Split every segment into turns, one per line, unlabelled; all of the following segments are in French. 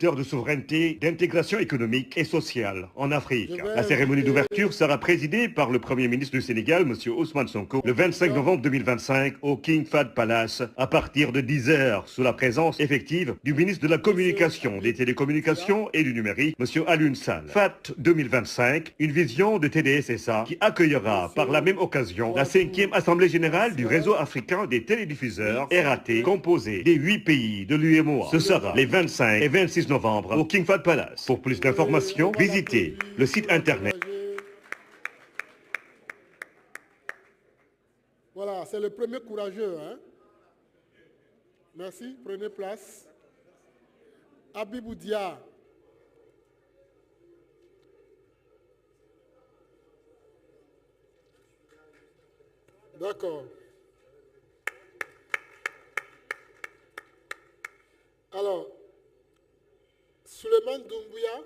vecteur de souveraineté, d'intégration économique et sociale en Afrique. La cérémonie d'ouverture sera présidée par le Premier ministre du Sénégal, M. Ousmane Sonko, le 25 novembre 2025 au King Fahd Palace à partir de 10 h sous la présence effective du ministre de la Communication, des Télécommunications et du Numérique, M. Alioune Sall. FAT 2025, une vision de TDS-SA qui accueillera par la même occasion la 5e Assemblée générale du réseau africain des télédiffuseurs RAT, composée des 8 pays de l'UEMOA. Ce sera les 25 et 26 novembre au King Fahd Palace. Pour plus d'informations, visitez le site internet.
Voilà, c'est le premier courageux. Hein? Merci, prenez place. Habibou Dia. D'accord. Alors, Souleymane Doumbouya.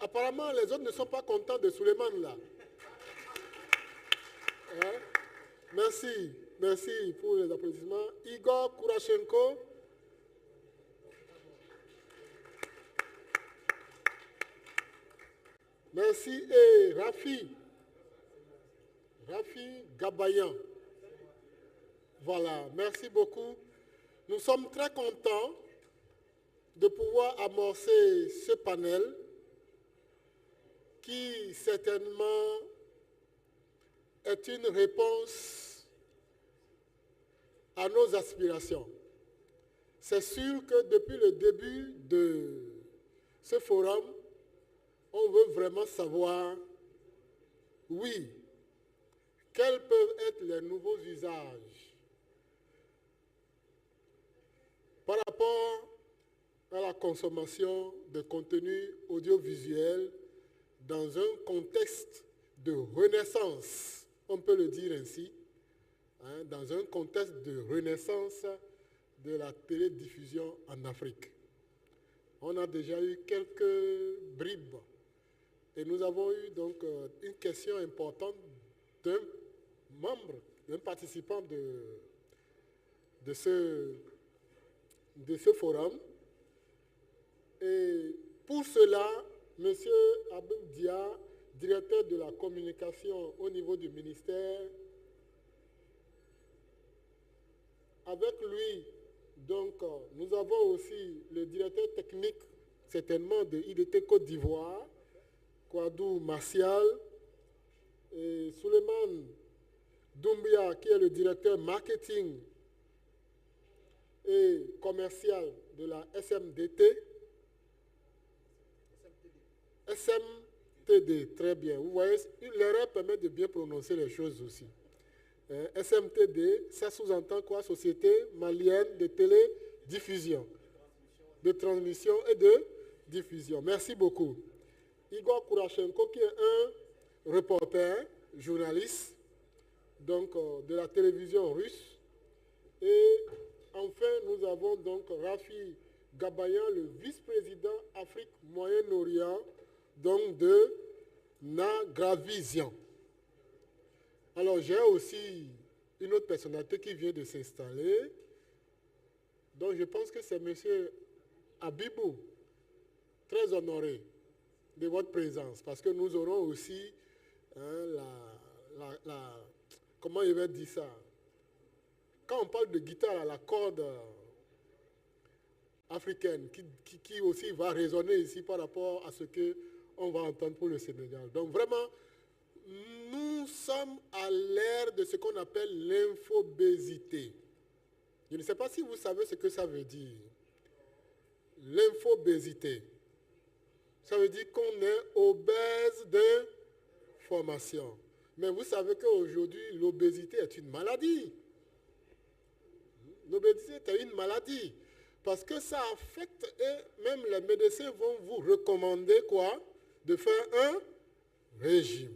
Apparemment, les autres ne sont pas contents de Souleymane là. Hein? Merci, merci pour les applaudissements. Igor Kourachenko. Merci. Et Rafi Gabayan. Voilà, merci beaucoup. Nous sommes très contents de pouvoir amorcer ce panel qui certainement est une réponse à nos aspirations. C'est sûr que depuis le début de ce forum, on veut vraiment savoir, oui, quels peuvent être les nouveaux usages par rapport à la consommation de contenus audiovisuels dans un contexte de renaissance, on peut le dire ainsi, hein, dans un contexte de renaissance de la télédiffusion en Afrique. On a déjà eu quelques bribes et nous avons eu donc une question importante d'un membre, d'un participant de ce forum. Et pour cela, M. Abou Dia, directeur de la communication au niveau du ministère, avec lui, donc, nous avons aussi le directeur technique, certainement, de IDT Côte d'Ivoire, Kouadou Martial, et Souleymane Doumbia, qui est le directeur marketing et commercial de la SMDT. SMTD, très bien. Vous voyez, l'erreur permet de bien prononcer les choses aussi. SMTD, ça sous-entend quoi? Société malienne de télédiffusion, de transmission et de diffusion. Merci beaucoup. Igor Kourachenko, qui est un reporter, journaliste, donc de la télévision russe. Et enfin, nous avons donc Rafi Gabayan, le vice-président Afrique Moyen-Orient, donc de Nagravision. Alors, j'ai aussi une autre personnalité qui vient de s'installer. Donc, je pense que c'est M. Habibou, très honoré de votre présence, parce que nous aurons aussi comment il va dire ça? Quand on parle de guitare à la corde africaine, qui aussi va résonner ici par rapport à ce qu'on va entendre pour le Sénégal. Donc, vraiment, nous sommes à l'ère de ce qu'on appelle l'infobésité. Je ne sais pas si vous savez ce que ça veut dire. L'infobésité. Ça veut dire qu'on est obèse d'information. Mais vous savez qu'aujourd'hui, l'obésité est une maladie. L'obésité est une maladie. Parce que ça affecte, et même les médecins vont vous recommander quoi? De faire un régime.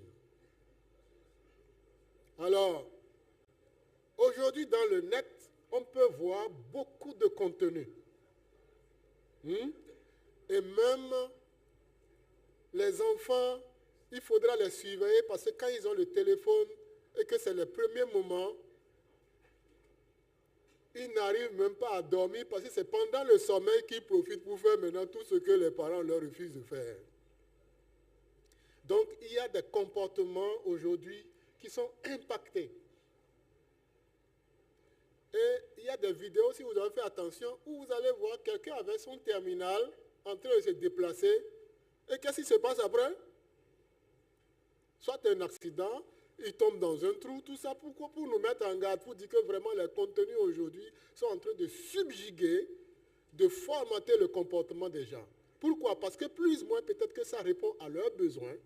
Alors, aujourd'hui dans le net, on peut voir beaucoup de contenu. Et même les enfants, il faudra les surveiller parce que quand ils ont le téléphone et que c'est le premier moment, Ils n'arrivent même pas à dormir parce que c'est pendant le sommeil qu'ils profitent pour faire maintenant tout ce que les parents leur refusent de faire. Donc, il y a des comportements aujourd'hui qui sont impactés. Et il y a des vidéos, si vous avez fait attention, où vous allez voir quelqu'un avec son terminal en train de se déplacer. Et qu'est-ce qui se passe après? Soit un accident, il tombe dans un trou, tout ça. Pourquoi? Pour nous mettre en garde, pour dire que vraiment les contenus aujourd'hui sont en train de subjuguer, de formater le comportement des gens. Pourquoi? Parce que plus ou moins, peut-être que ça répond à leurs besoins,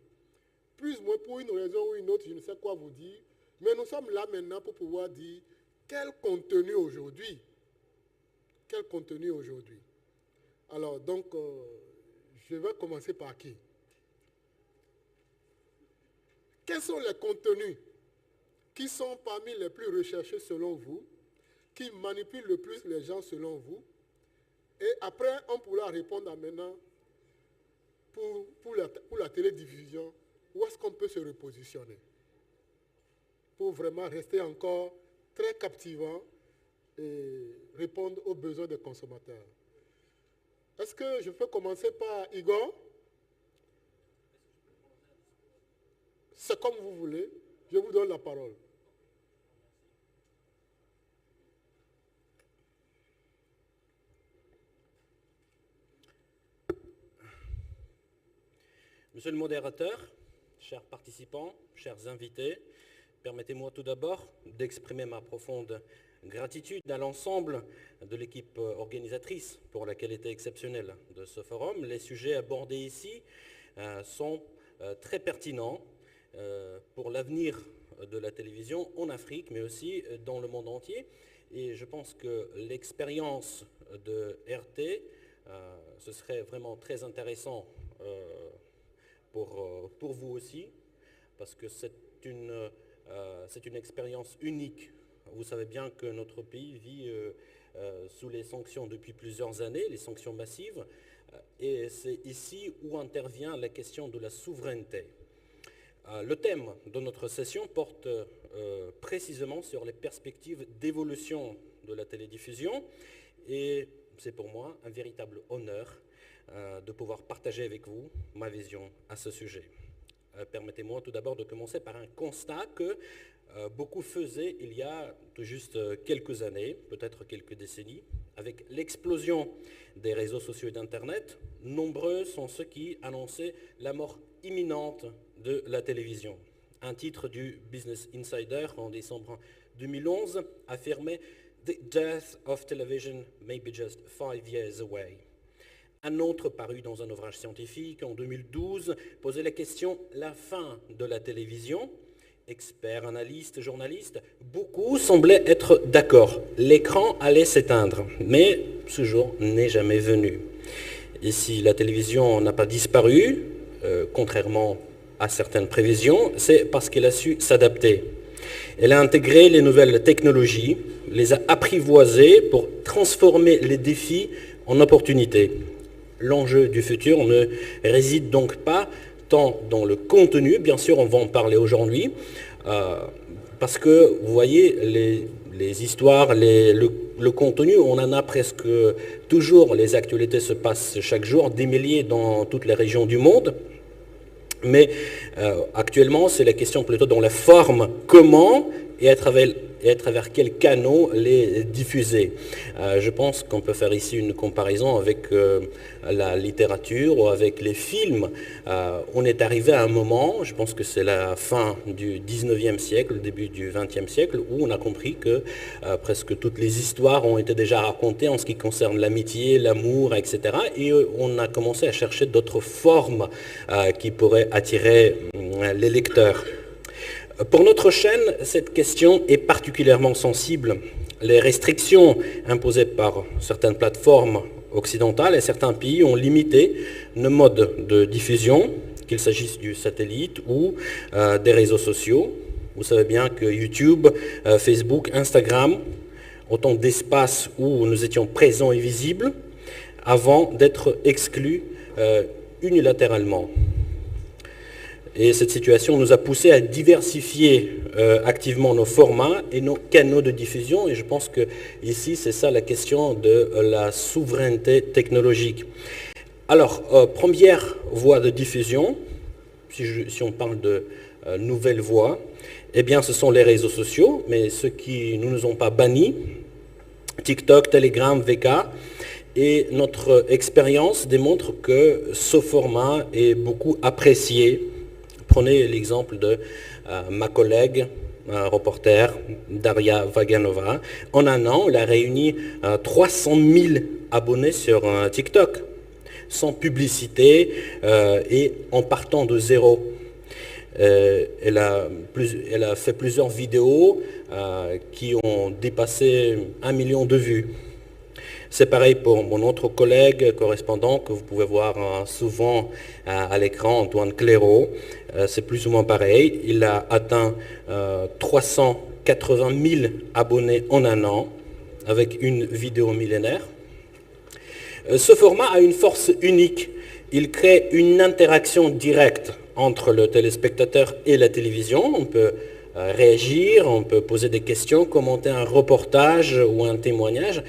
plus ou moins pour une raison ou une autre, je ne sais quoi vous dire. Mais nous sommes là maintenant pour pouvoir dire quel contenu aujourd'hui? Quel contenu aujourd'hui? Alors, donc, je vais commencer par qui? Quels sont les contenus qui sont parmi les plus recherchés selon vous, qui manipulent le plus les gens selon vous? Et après, on pourra répondre à maintenant pour la télédiffusion, où est-ce qu'on peut se repositionner pour vraiment rester encore très captivant et répondre aux besoins des consommateurs. Est-ce que je peux commencer par Igor? C'est comme vous voulez. Je vous donne la parole.
Monsieur le modérateur, chers participants, chers invités, permettez-moi tout d'abord d'exprimer ma profonde gratitude à l'ensemble de l'équipe organisatrice pour la qualité exceptionnelle de ce forum. Les sujets abordés ici sont très pertinents pour l'avenir de la télévision en Afrique, mais aussi dans le monde entier. Et je pense que l'expérience de RT, ce serait vraiment très intéressant pour vous aussi, parce que c'est une expérience unique. Vous savez bien que notre pays vit sous les sanctions depuis plusieurs années, les sanctions massives, et c'est ici où intervient la question de la souveraineté. Le thème de notre session porte précisément sur les perspectives d'évolution de la télédiffusion, et c'est pour moi un véritable honneur de pouvoir partager avec vous ma vision à ce sujet. Permettez-moi tout d'abord de commencer par un constat que beaucoup faisaient il y a tout juste quelques années, peut-être quelques décennies. Avec l'explosion des réseaux sociaux et d'Internet, nombreux sont ceux qui annonçaient la mort imminente de la télévision. Un titre du Business Insider en décembre 2011 affirmait « The death of television may be just 5 years away ». Un autre, paru dans un ouvrage scientifique en 2012, posait la question « La fin de la télévision ?» Experts, analystes, journalistes, beaucoup semblaient être d'accord. L'écran allait s'éteindre, mais ce jour n'est jamais venu. Et si la télévision n'a pas disparu, contrairement à certaines prévisions, c'est parce qu'elle a su s'adapter. Elle a intégré les nouvelles technologies, les a apprivoisées pour transformer les défis en opportunités. L'enjeu du futur ne réside donc pas tant dans le contenu, bien sûr on va en parler aujourd'hui, parce que vous voyez les histoires, le contenu, on en a presque toujours, les actualités se passent chaque jour, des milliers dans toutes les régions du monde, mais actuellement c'est la question plutôt dans la forme, comment et à travers quels canaux les diffuser. Je pense qu'on peut faire ici une comparaison avec la littérature ou avec les films. On est arrivé à un moment, je pense que c'est la fin du 19e siècle, le début du 20e siècle, où on a compris que presque toutes les histoires ont été déjà racontées en ce qui concerne l'amitié, l'amour, etc. Et on a commencé à chercher d'autres formes qui pourraient attirer les lecteurs. Pour notre chaîne, cette question est particulièrement sensible. Les restrictions imposées par certaines plateformes occidentales et certains pays ont limité nos modes de diffusion, qu'il s'agisse du satellite ou des réseaux sociaux. Vous savez bien que YouTube, Facebook, Instagram, autant d'espaces où nous étions présents et visibles, avant d'être exclus unilatéralement. Et cette situation nous a poussé à diversifier activement nos formats et nos canaux de diffusion. Et je pense que ici, c'est ça la question de la souveraineté technologique. Alors, première voie de diffusion, si on parle de nouvelles voies, eh bien, ce sont les réseaux sociaux, mais ceux qui ne nous ont pas bannis, TikTok, Telegram, VK. Et notre expérience démontre que ce format est beaucoup apprécié. Prenez l'exemple de ma collègue, reporter, Daria Vaganova. En un an, elle a réuni 300 000 abonnés sur TikTok, sans publicité et en partant de zéro. Elle a fait plusieurs vidéos qui ont dépassé 1 million de vues. C'est pareil pour mon autre collègue correspondant que vous pouvez voir souvent à l'écran, Antoine Clairaut. C'est plus ou moins pareil. Il a atteint 380 000 abonnés en un an avec une vidéo millénaire. Ce format a une force unique. Il crée une interaction directe entre le téléspectateur et la télévision. On peut réagir, on peut poser des questions, commenter un reportage ou un témoignage.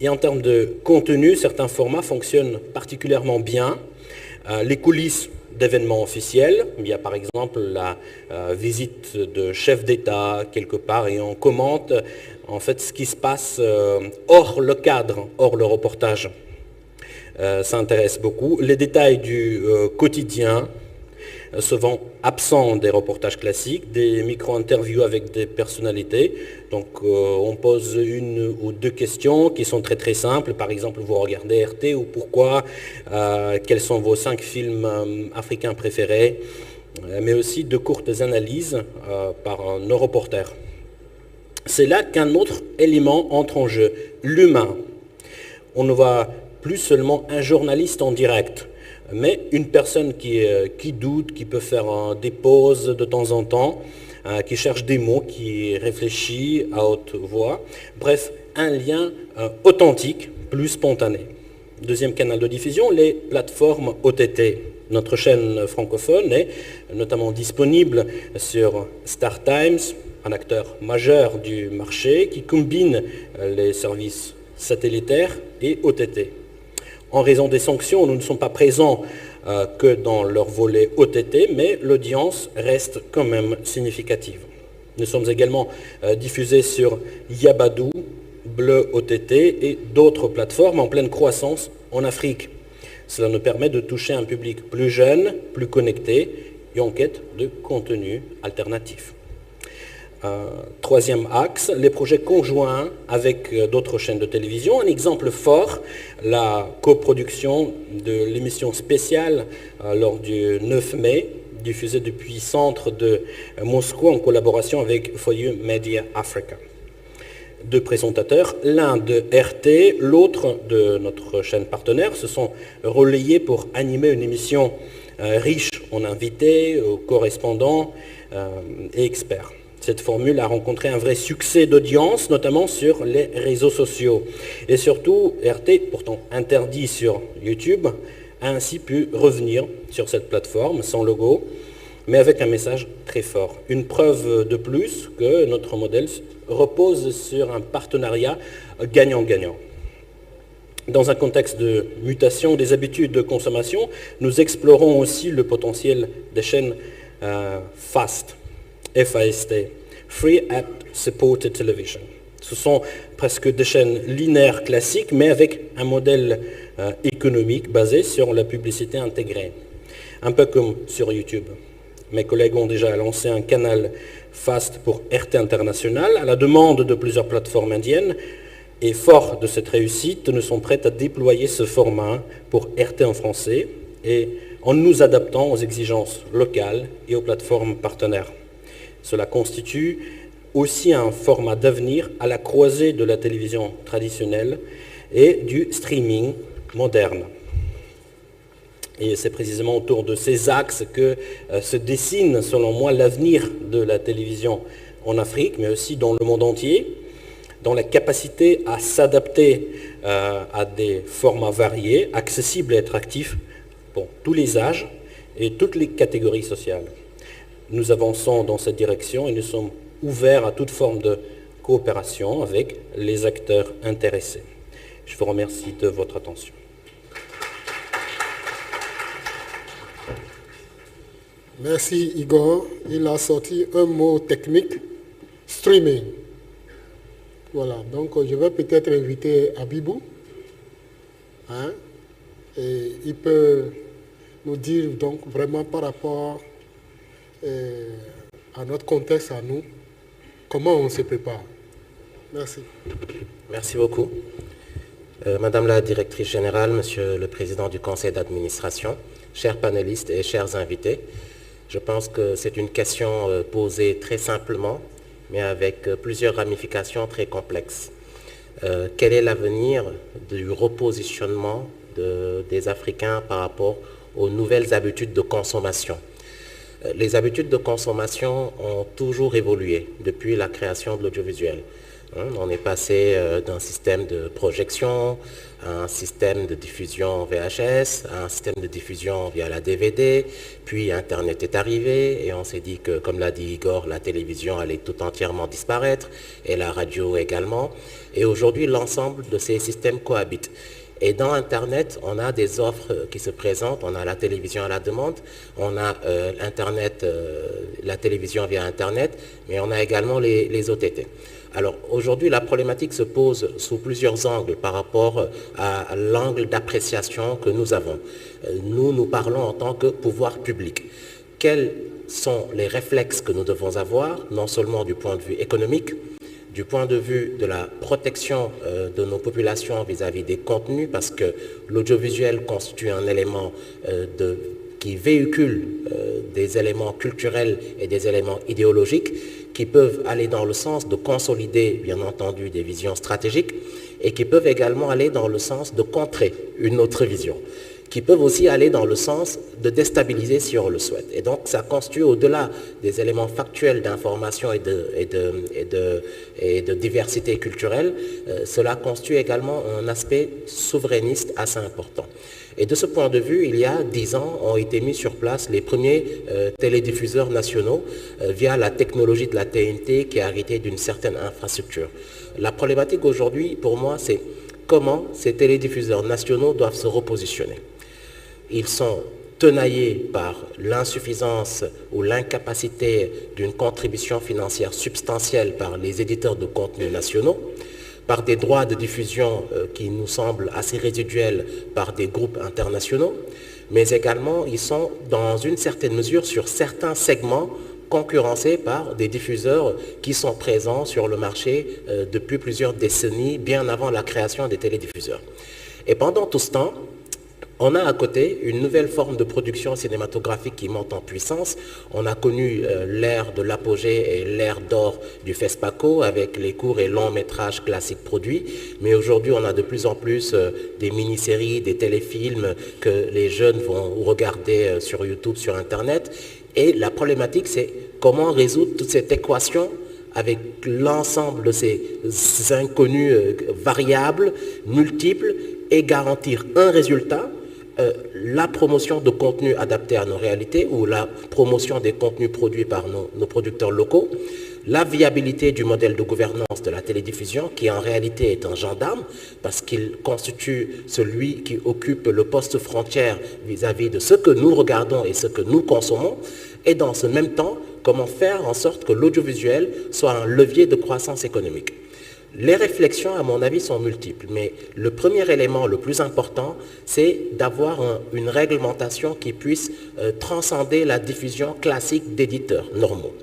Et en termes de contenu, certains formats fonctionnent particulièrement bien. Les coulisses d'événements officiels, il y a par exemple la visite de chef d'État quelque part et on commente en fait ce qui se passe hors le cadre, hors le reportage. Ça intéresse beaucoup. Les détails du quotidien, souvent absents des reportages classiques, des micro-interviews avec des personnalités. Donc on pose une ou deux questions qui sont très très simples. Par exemple, vous regardez RT ou pourquoi, quels sont vos 5 films africains préférés, mais aussi de courtes analyses par nos reporters. C'est là qu'un autre élément entre en jeu, l'humain. On ne voit plus seulement un journaliste en direct, mais une personne qui doute, qui peut faire des pauses de temps en temps, qui cherche des mots, qui réfléchit à haute voix. Bref, un lien authentique, plus spontané. Deuxième canal de diffusion, les plateformes OTT. Notre chaîne francophone est notamment disponible sur Star Times, un acteur majeur du marché qui combine les services satellitaires et OTT. En raison des sanctions, nous ne sommes pas présents que dans leur volet OTT, mais l'audience reste quand même significative. Nous sommes également diffusés sur Yabadoo, Bleu OTT et d'autres plateformes en pleine croissance en Afrique. Cela nous permet de toucher un public plus jeune, plus connecté et en quête de contenu alternatif. Troisième axe, les projets conjoints avec d'autres chaînes de télévision. Un exemple fort, la coproduction de l'émission spéciale lors du 9 mai, diffusée depuis Centre de Moscou en collaboration avec For You Media Africa. 2 présentateurs, l'un de RT, l'autre de notre chaîne partenaire, se sont relayés pour animer une émission riche en invités, correspondants et experts. Cette formule a rencontré un vrai succès d'audience, notamment sur les réseaux sociaux. Et surtout, RT, pourtant interdit sur YouTube, a ainsi pu revenir sur cette plateforme sans logo, mais avec un message très fort. Une preuve de plus que notre modèle repose sur un partenariat gagnant-gagnant. Dans un contexte de mutation des habitudes de consommation, nous explorons aussi le potentiel des chaînes FAST, FAST, Free App Supported Television. Ce sont presque des chaînes linéaires classiques, mais avec un modèle économique basé sur la publicité intégrée. Un peu comme sur YouTube. Mes collègues ont déjà lancé un canal FAST pour RT International à la demande de plusieurs plateformes indiennes et forts de cette réussite, nous sommes prêts à déployer ce format pour RT en français et en nous adaptant aux exigences locales et aux plateformes partenaires. Cela constitue aussi un format d'avenir à la croisée de la télévision traditionnelle et du streaming moderne. Et c'est précisément autour de ces axes que se dessine, selon moi, l'avenir de la télévision en Afrique, mais aussi dans le monde entier, dans la capacité à s'adapter à des formats variés, accessibles et attractifs pour tous les âges et toutes les catégories sociales. Nous avançons dans cette direction et nous sommes ouverts à toute forme de coopération avec les acteurs intéressés. Je vous remercie de votre attention.
Merci Igor. Il a sorti un mot technique, streaming. Voilà, donc je vais peut-être inviter Abibou. Hein, et il peut nous dire donc vraiment par rapport à notre contexte, à nous, comment on se prépare. Merci.
Merci beaucoup. Madame la directrice générale, Monsieur le président du conseil d'administration, chers panélistes et chers invités, je pense que c'est une question posée très simplement, mais avec plusieurs ramifications très complexes. Quel est l'avenir du repositionnement des Africains par rapport aux nouvelles habitudes de consommation? Les habitudes de consommation ont toujours évolué depuis la création de l'audiovisuel. On est passé d'un système de projection à un système de diffusion VHS, à un système de diffusion via la DVD, puis Internet est arrivé et on s'est dit que, comme l'a dit Igor, la télévision allait tout entièrement disparaître et la radio également. Et aujourd'hui, l'ensemble de ces systèmes cohabitent. Et dans Internet, on a des offres qui se présentent, on a la télévision à la demande, on a Internet, la télévision via Internet, mais on a également les OTT. Alors aujourd'hui, la problématique se pose sous plusieurs angles par rapport à l'angle d'appréciation que nous avons. Nous parlons en tant que pouvoir public. Quels sont les réflexes que nous devons avoir, non seulement du point de vue économique, du point de vue de la protection de nos populations vis-à-vis des contenus, parce que l'audiovisuel constitue un élément qui véhicule des éléments culturels et des éléments idéologiques qui peuvent aller dans le sens de consolider, bien entendu, des visions stratégiques et qui peuvent également aller dans le sens de contrer une autre vision, qui peuvent aussi aller dans le sens de déstabiliser si on le souhaite. Et donc, ça constitue, au-delà des éléments factuels d'information et de diversité culturelle, cela constitue également un aspect souverainiste assez important. Et de ce point de vue, il y a 10 ans, ont été mis sur place les premiers télédiffuseurs nationaux via la technologie de la TNT qui a hérité d'une certaine infrastructure. La problématique aujourd'hui, pour moi, c'est comment ces télédiffuseurs nationaux doivent se repositionner. Ils sont tenaillés par l'insuffisance ou l'incapacité d'une contribution financière substantielle par les éditeurs de contenus nationaux, par des droits de diffusion qui nous semblent assez résiduels par des groupes internationaux, mais également ils sont dans une certaine mesure sur certains segments concurrencés par des diffuseurs qui sont présents sur le marché depuis plusieurs décennies, bien avant la création des télédiffuseurs. Et pendant tout ce temps, on a à côté une nouvelle forme de production cinématographique qui monte en puissance. On a connu l'ère de l'apogée et l'ère d'or du FESPACO avec les courts et longs métrages classiques produits. Mais aujourd'hui, on a de plus en plus des mini-séries, des téléfilms que les jeunes vont regarder sur YouTube, sur Internet. Et la problématique, c'est comment résoudre toute cette équation avec l'ensemble de ces inconnus variables, multiples, et garantir un résultat, la promotion de contenus adaptés à nos réalités ou la promotion des contenus produits par nos producteurs locaux, la viabilité du modèle de gouvernance de la télédiffusion qui en réalité est un gendarme parce qu'il constitue celui qui occupe le poste frontière vis-à-vis de ce que nous regardons et ce que nous consommons, et dans ce même temps, comment faire en sorte que l'audiovisuel soit un levier de croissance économique. Les réflexions, à mon avis, sont multiples, mais le premier élément, le plus important, c'est d'avoir une réglementation qui puisse transcender la diffusion classique d'éditeurs normaux.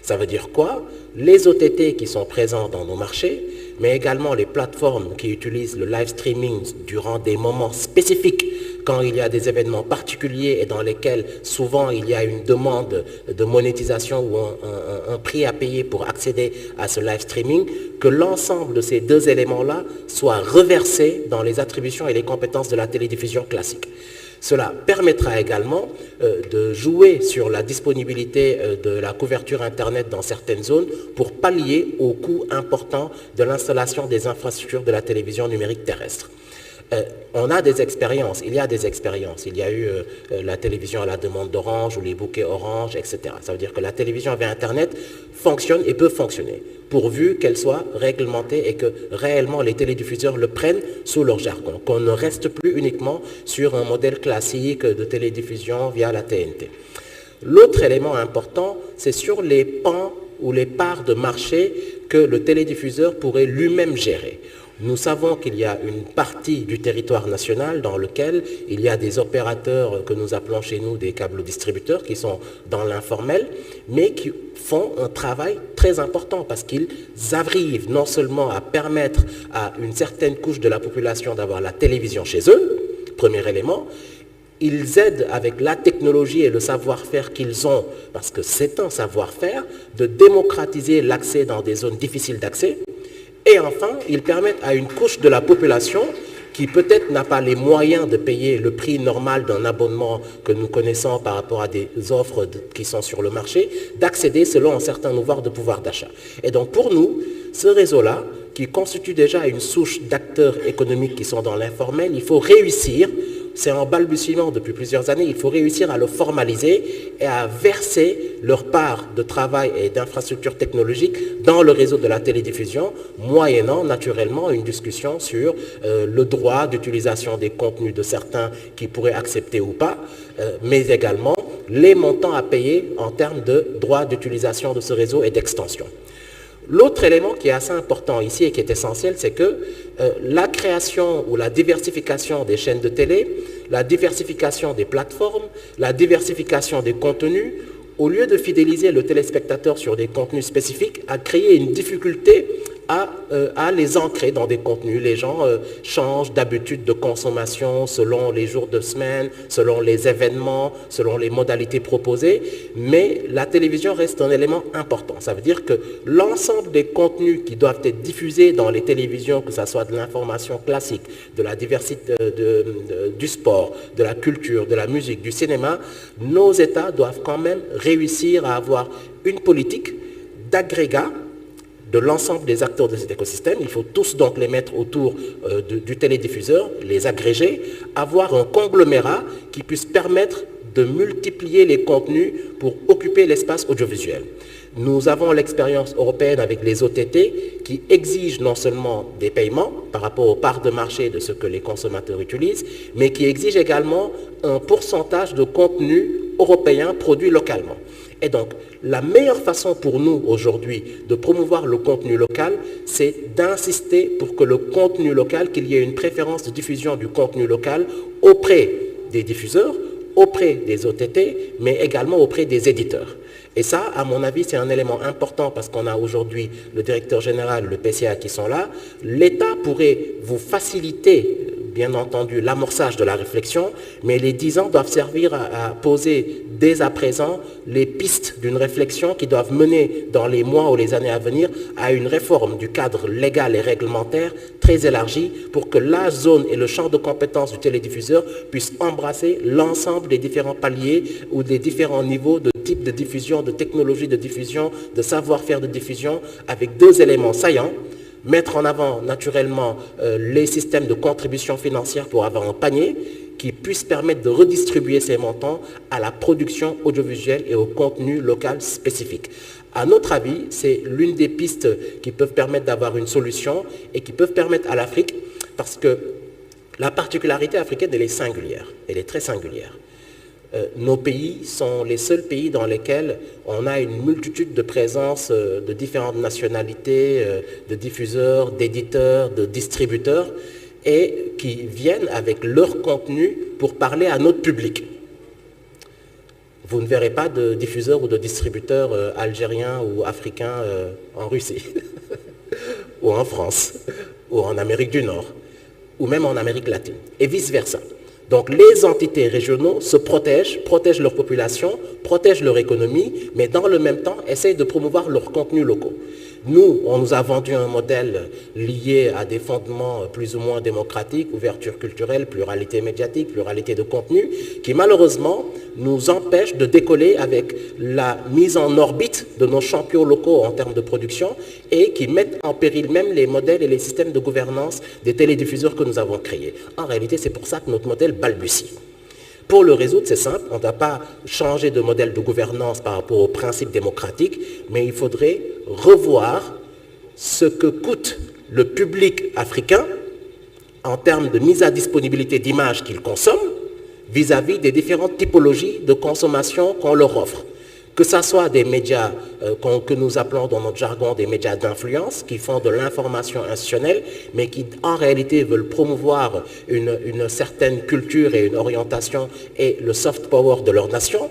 Ça veut dire quoi? Les OTT qui sont présents dans nos marchés, mais également les plateformes qui utilisent le live streaming durant des moments spécifiques, quand il y a des événements particuliers et dans lesquels souvent il y a une demande de monétisation ou un prix à payer pour accéder à ce live streaming, que l'ensemble de ces deux éléments-là soient reversés dans les attributions et les compétences de la télédiffusion classique. Cela permettra également de jouer sur la disponibilité de la couverture Internet dans certaines zones pour pallier au coût important de l'installation des infrastructures de la télévision numérique terrestre. On a des expériences, il y a des expériences. Il y a eu la télévision à la demande d'Orange ou les bouquets Orange, etc. Ça veut dire que la télévision via Internet fonctionne et peut fonctionner, pourvu qu'elle soit réglementée et que réellement les télédiffuseurs le prennent sous leur jargon, qu'on ne reste plus uniquement sur un modèle classique de télédiffusion via la TNT. L'autre élément important, c'est sur les pans ou les parts de marché que le télédiffuseur pourrait lui-même gérer. Nous savons qu'il y a une partie du territoire national dans lequel il y a des opérateurs que nous appelons chez nous des câbles distributeurs qui sont dans l'informel, mais qui font un travail très important parce qu'ils arrivent non seulement à permettre à une certaine couche de la population d'avoir la télévision chez eux, premier élément, ils aident avec la technologie et le savoir-faire qu'ils ont, parce que c'est un savoir-faire, de démocratiser l'accès dans des zones difficiles d'accès. Et enfin, ils permettent à une couche de la population qui peut-être n'a pas les moyens de payer le prix normal d'un abonnement que nous connaissons par rapport à des offres qui sont sur le marché, d'accéder selon un certain niveau de pouvoir d'achat. Et donc pour nous, ce réseau-là, qui constitue déjà une souche d'acteurs économiques qui sont dans l'informel, il faut réussir, c'est en balbutiement depuis plusieurs années, il faut réussir à le formaliser et à verser leur part de travail et d'infrastructures technologiques dans le réseau de la télédiffusion, moyennant naturellement une discussion sur le droit d'utilisation des contenus de certains qui pourraient accepter ou pas, mais également les montants à payer en termes de droit d'utilisation de ce réseau et d'extension. L'autre élément qui est assez important ici et qui est essentiel, c'est que la création ou la diversification des chaînes de télé, la diversification des plateformes, la diversification des contenus, au lieu de fidéliser le téléspectateur sur des contenus spécifiques, a créé une difficulté à les ancrer dans des contenus. Les gens changent d'habitude de consommation selon les jours de semaine, selon les événements, selon les modalités proposées, mais la télévision reste un élément important. Ça veut dire que l'ensemble des contenus qui doivent être diffusés dans les télévisions, que ce soit de l'information classique, de la diversité du sport, de la culture, de la musique, du cinéma, nos États doivent quand même réussir à avoir une politique d'agrégat de l'ensemble des acteurs de cet écosystème. Il faut tous donc les mettre autour du télédiffuseur, les agréger, avoir un conglomérat qui puisse permettre de multiplier les contenus pour occuper l'espace audiovisuel. Nous avons l'expérience européenne avec les OTT qui exigent non seulement des paiements par rapport aux parts de marché de ce que les consommateurs utilisent, mais qui exigent également un pourcentage de contenu européen produit localement. Et donc, la meilleure façon pour nous aujourd'hui de promouvoir le contenu local, c'est d'insister pour que le contenu local, qu'il y ait une préférence de diffusion du contenu local auprès des diffuseurs, auprès des OTT, mais également auprès des éditeurs. Et ça, à mon avis, c'est un élément important parce qu'on a aujourd'hui le directeur général, le PCA qui sont là. L'État pourrait vous faciliter, bien entendu, l'amorçage de la réflexion, mais les 10 ans doivent servir à poser dès à présent les pistes d'une réflexion qui doivent mener dans les mois ou les années à venir à une réforme du cadre légal et réglementaire très élargie pour que la zone et le champ de compétences du télédiffuseur puissent embrasser l'ensemble des différents paliers ou des différents niveaux de type de diffusion, de technologie de diffusion, de savoir-faire de diffusion, avec 2 éléments saillants. Mettre en avant naturellement les systèmes de contribution financière pour avoir un panier qui puisse permettre de redistribuer ces montants à la production audiovisuelle et au contenu local spécifique. À notre avis, c'est l'une des pistes qui peuvent permettre d'avoir une solution et qui peuvent permettre à l'Afrique, parce que la particularité africaine, elle est singulière, elle est très singulière. Nos pays sont les seuls pays dans lesquels on a une multitude de présences de différentes nationalités, de diffuseurs, d'éditeurs, de distributeurs, et qui viennent avec leur contenu pour parler à notre public. Vous ne verrez pas de diffuseurs ou de distributeurs algériens ou africains en Russie, ou en France, ou en Amérique du Nord, ou même en Amérique latine, et vice-versa. Donc les entités régionaux se protègent leur population, protègent leur économie, mais dans le même temps essayent de promouvoir leurs contenus locaux. Nous, on nous a vendu un modèle lié à des fondements plus ou moins démocratiques, ouverture culturelle, pluralité médiatique, pluralité de contenu, qui malheureusement nous empêche de décoller avec la mise en orbite de nos champions locaux en termes de production et qui mettent en péril même les modèles et les systèmes de gouvernance des télédiffuseurs que nous avons créés. En réalité, c'est pour ça que notre modèle balbutie. Pour le résoudre, c'est simple, on ne doit pas changer de modèle de gouvernance par rapport aux principes démocratiques, mais il faudrait revoir ce que coûte le public africain en termes de mise à disponibilité d'images qu'il consomme vis-à-vis des différentes typologies de consommation qu'on leur offre. Que ce soit des médias que nous appelons dans notre jargon des médias d'influence, qui font de l'information institutionnelle, mais qui en réalité veulent promouvoir une certaine culture et une orientation et le soft power de leur nation,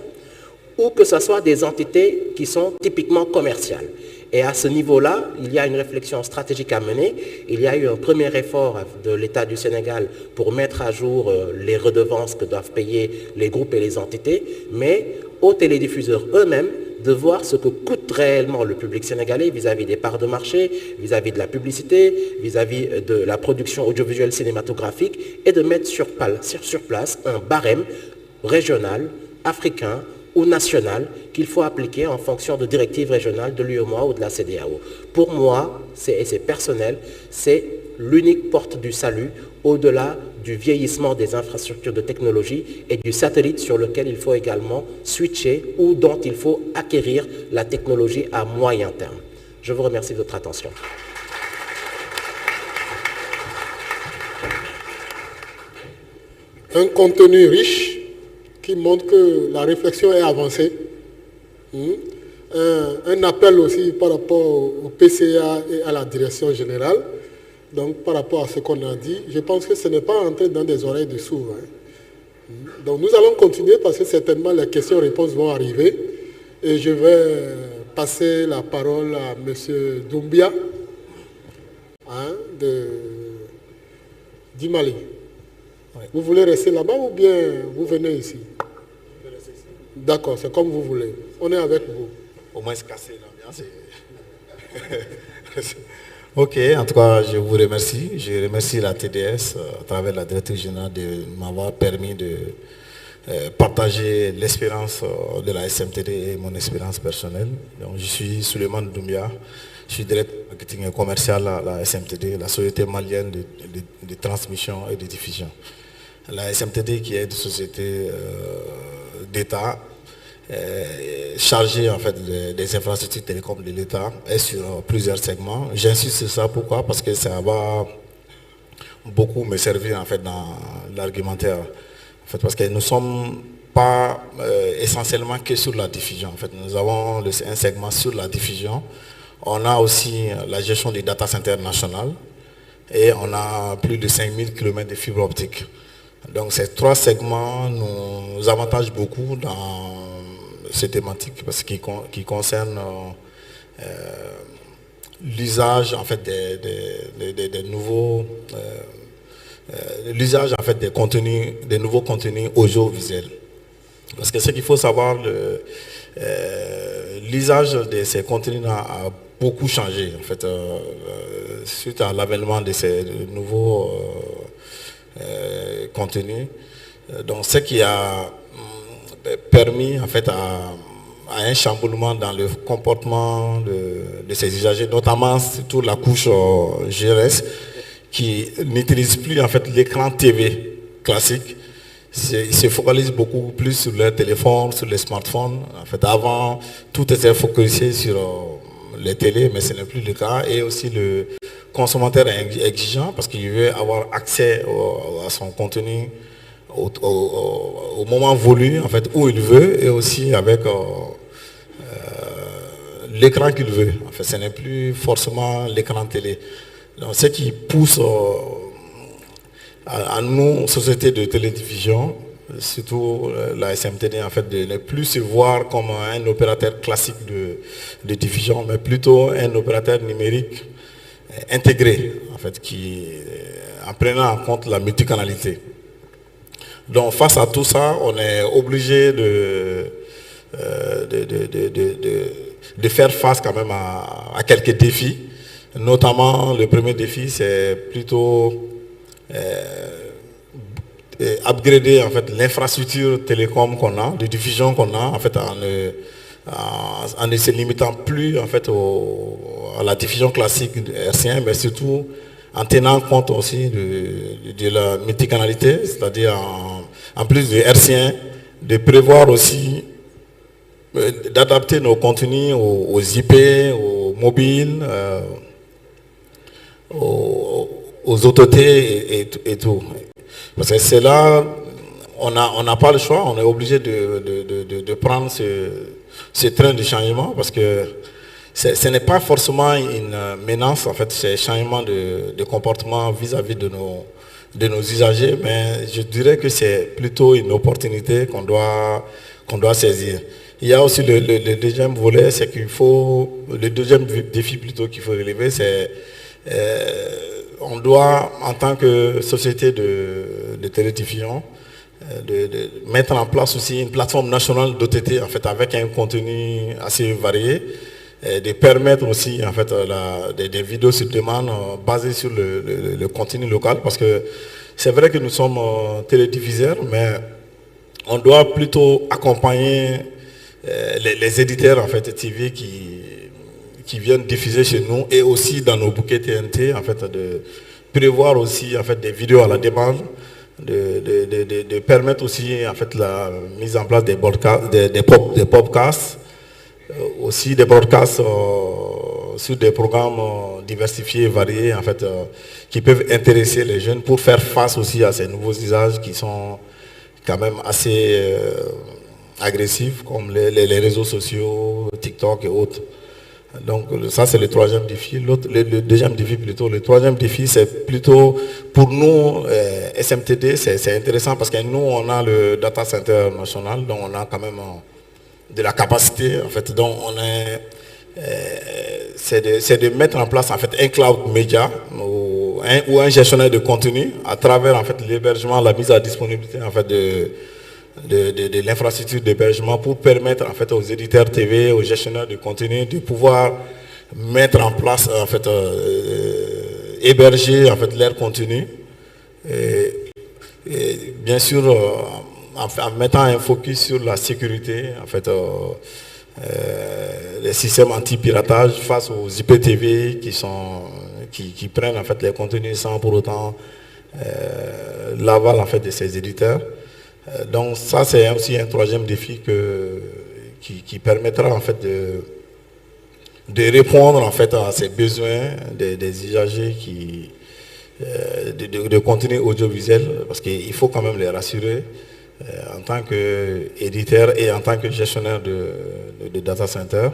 ou que ce soit des entités qui sont typiquement commerciales. Et à ce niveau-là, il y a une réflexion stratégique à mener. Il y a eu un premier effort de l'État du Sénégal pour mettre à jour les redevances que doivent payer les groupes et les entités, mais aux télédiffuseurs eux-mêmes de voir ce que coûte réellement le public sénégalais vis-à-vis des parts de marché, vis-à-vis de la publicité, vis-à-vis de la production audiovisuelle cinématographique et de mettre sur place un barème régional, africain ou national qu'il faut appliquer en fonction de directives régionales de l'UEMOA ou de la CEDEAO. Pour moi, et c'est personnel, c'est l'unique porte du salut au-delà du vieillissement des infrastructures de technologie et du satellite sur lequel il faut également switcher ou dont il faut acquérir la technologie à moyen terme. Je vous remercie de votre attention.
Un contenu riche qui montre que la réflexion est avancée. Un appel aussi par rapport au PCA et à la direction générale. Donc, par rapport à ce qu'on a dit, je pense que ce n'est pas entré dans des oreilles de sourds. Donc, nous allons continuer parce que certainement les questions-réponses vont arriver. Et je vais passer la parole à M. Doumbia du Mali. Oui. Vous voulez rester là-bas ou bien vous venez ici? Je vais rester ici. D'accord, c'est comme vous voulez. On est avec vous.
Au moins se casser l'ambiance. Ok, en tout cas, je vous remercie. Je remercie la TDS à travers la directrice générale de m'avoir permis de partager l'expérience de la SMTD et mon expérience personnelle. Donc, je suis Souleymane Doumbia, je suis directeur marketing et commercial à la SMTD, la société malienne de transmission et de diffusion. La SMTD qui est une société d'État chargée en fait des infrastructures télécom de l'État et sur plusieurs segments. J'insiste sur ça, pourquoi? Parce que ça va beaucoup me servir en fait dans l'argumentaire. En fait, parce que nous ne sommes pas essentiellement que sur la diffusion. En fait, nous avons un segment sur la diffusion. On a aussi la gestion des data centers nationaux et on a plus de 5000 km de fibre optique. Donc ces trois segments nous avantagent beaucoup dans ces thématiques parce qu'ils concernent l'usage en fait des nouveaux l'usage en fait des nouveaux contenus audiovisuels. Parce que ce qu'il faut savoir, l'usage de ces contenus a beaucoup changé en fait suite à l'avènement de ces nouveaux contenus. Donc ce qui a permis en fait à un chamboulement dans le comportement de ces usagers, notamment surtout la couche GRS qui n'utilise plus en fait l'écran TV classique. Ils se focalisent beaucoup plus sur leur téléphone, sur les smartphones. En fait, avant, tout était focalisé sur les télés, mais ce n'est plus le cas. Et aussi le consommateur est exigeant parce qu'il veut avoir accès à son contenu au moment voulu, en fait, où il veut, et aussi avec l'écran qu'il veut. En fait, ce n'est plus forcément l'écran télé. Donc, ce qui pousse à nous, sociétés de télédiffusion, surtout la SMTD, en fait, de ne plus se voir comme un opérateur classique de diffusion, mais plutôt un opérateur numérique intégré, en fait, en prenant en compte la multicanalité. Donc face à tout ça, on est obligé de faire face quand même à quelques défis. Notamment, le premier défi, c'est plutôt upgrader en fait, l'infrastructure télécom qu'on a, de diffusion qu'on a, en fait, en ne se limitant plus en fait, à la diffusion classique hertzien, mais surtout en tenant compte aussi de la multicanalité, c'est-à-dire en plus de hertzien, de prévoir aussi d'adapter nos contenus aux IP, aux mobiles, aux OTT et tout. Parce que c'est là, on n'a pas le choix, on est obligé de prendre ce train de changement parce que ce n'est pas forcément une menace, en fait, c'est un changement de comportement vis-à-vis de nos usagers, mais je dirais que c'est plutôt une opportunité qu'on doit saisir. Il y a aussi le deuxième volet, c'est qu'il faut, le deuxième défi plutôt qu'il faut relever, c'est on doit, en tant que société de télédiffusion, de mettre en place aussi une plateforme nationale d'OTT, en fait, avec un contenu assez varié, et de permettre aussi en fait, des vidéos sur demande basées sur le contenu local, parce que c'est vrai que nous sommes télédiffuseurs, mais on doit plutôt accompagner les éditeurs en fait, TV qui viennent diffuser chez nous et aussi dans nos bouquets TNT, en fait, de prévoir aussi en fait, des vidéos à la demande, de permettre aussi en fait, la mise en place des podcasts, aussi des broadcasts sur des programmes diversifiés et variés en fait, qui peuvent intéresser les jeunes pour faire face aussi à ces nouveaux usages qui sont quand même assez agressifs comme les réseaux sociaux, TikTok et autres. Donc ça c'est le troisième défi. Le deuxième défi plutôt. Le troisième défi c'est plutôt pour nous SMTD, c'est intéressant parce que nous on a le data center national, donc on a quand même de la capacité en fait. Donc on c'est de mettre en place en fait un cloud média ou un gestionnaire de contenu à travers en fait l'hébergement, la mise à disponibilité en fait de l'infrastructure d'hébergement pour permettre en fait aux éditeurs TV, aux gestionnaires de contenu de pouvoir mettre en place en fait héberger en fait leur contenu et bien sûr en mettant un focus sur la sécurité en fait les systèmes anti-piratage face aux IPTV qui prennent en fait les contenus sans pour autant l'aval en fait de ces éditeurs. Donc ça c'est aussi un troisième défi qui permettra en fait de répondre en fait à ces besoins des usagers de contenu audiovisuel, parce qu'il faut quand même les rassurer en tant qu'éditeur et en tant que gestionnaire de data center.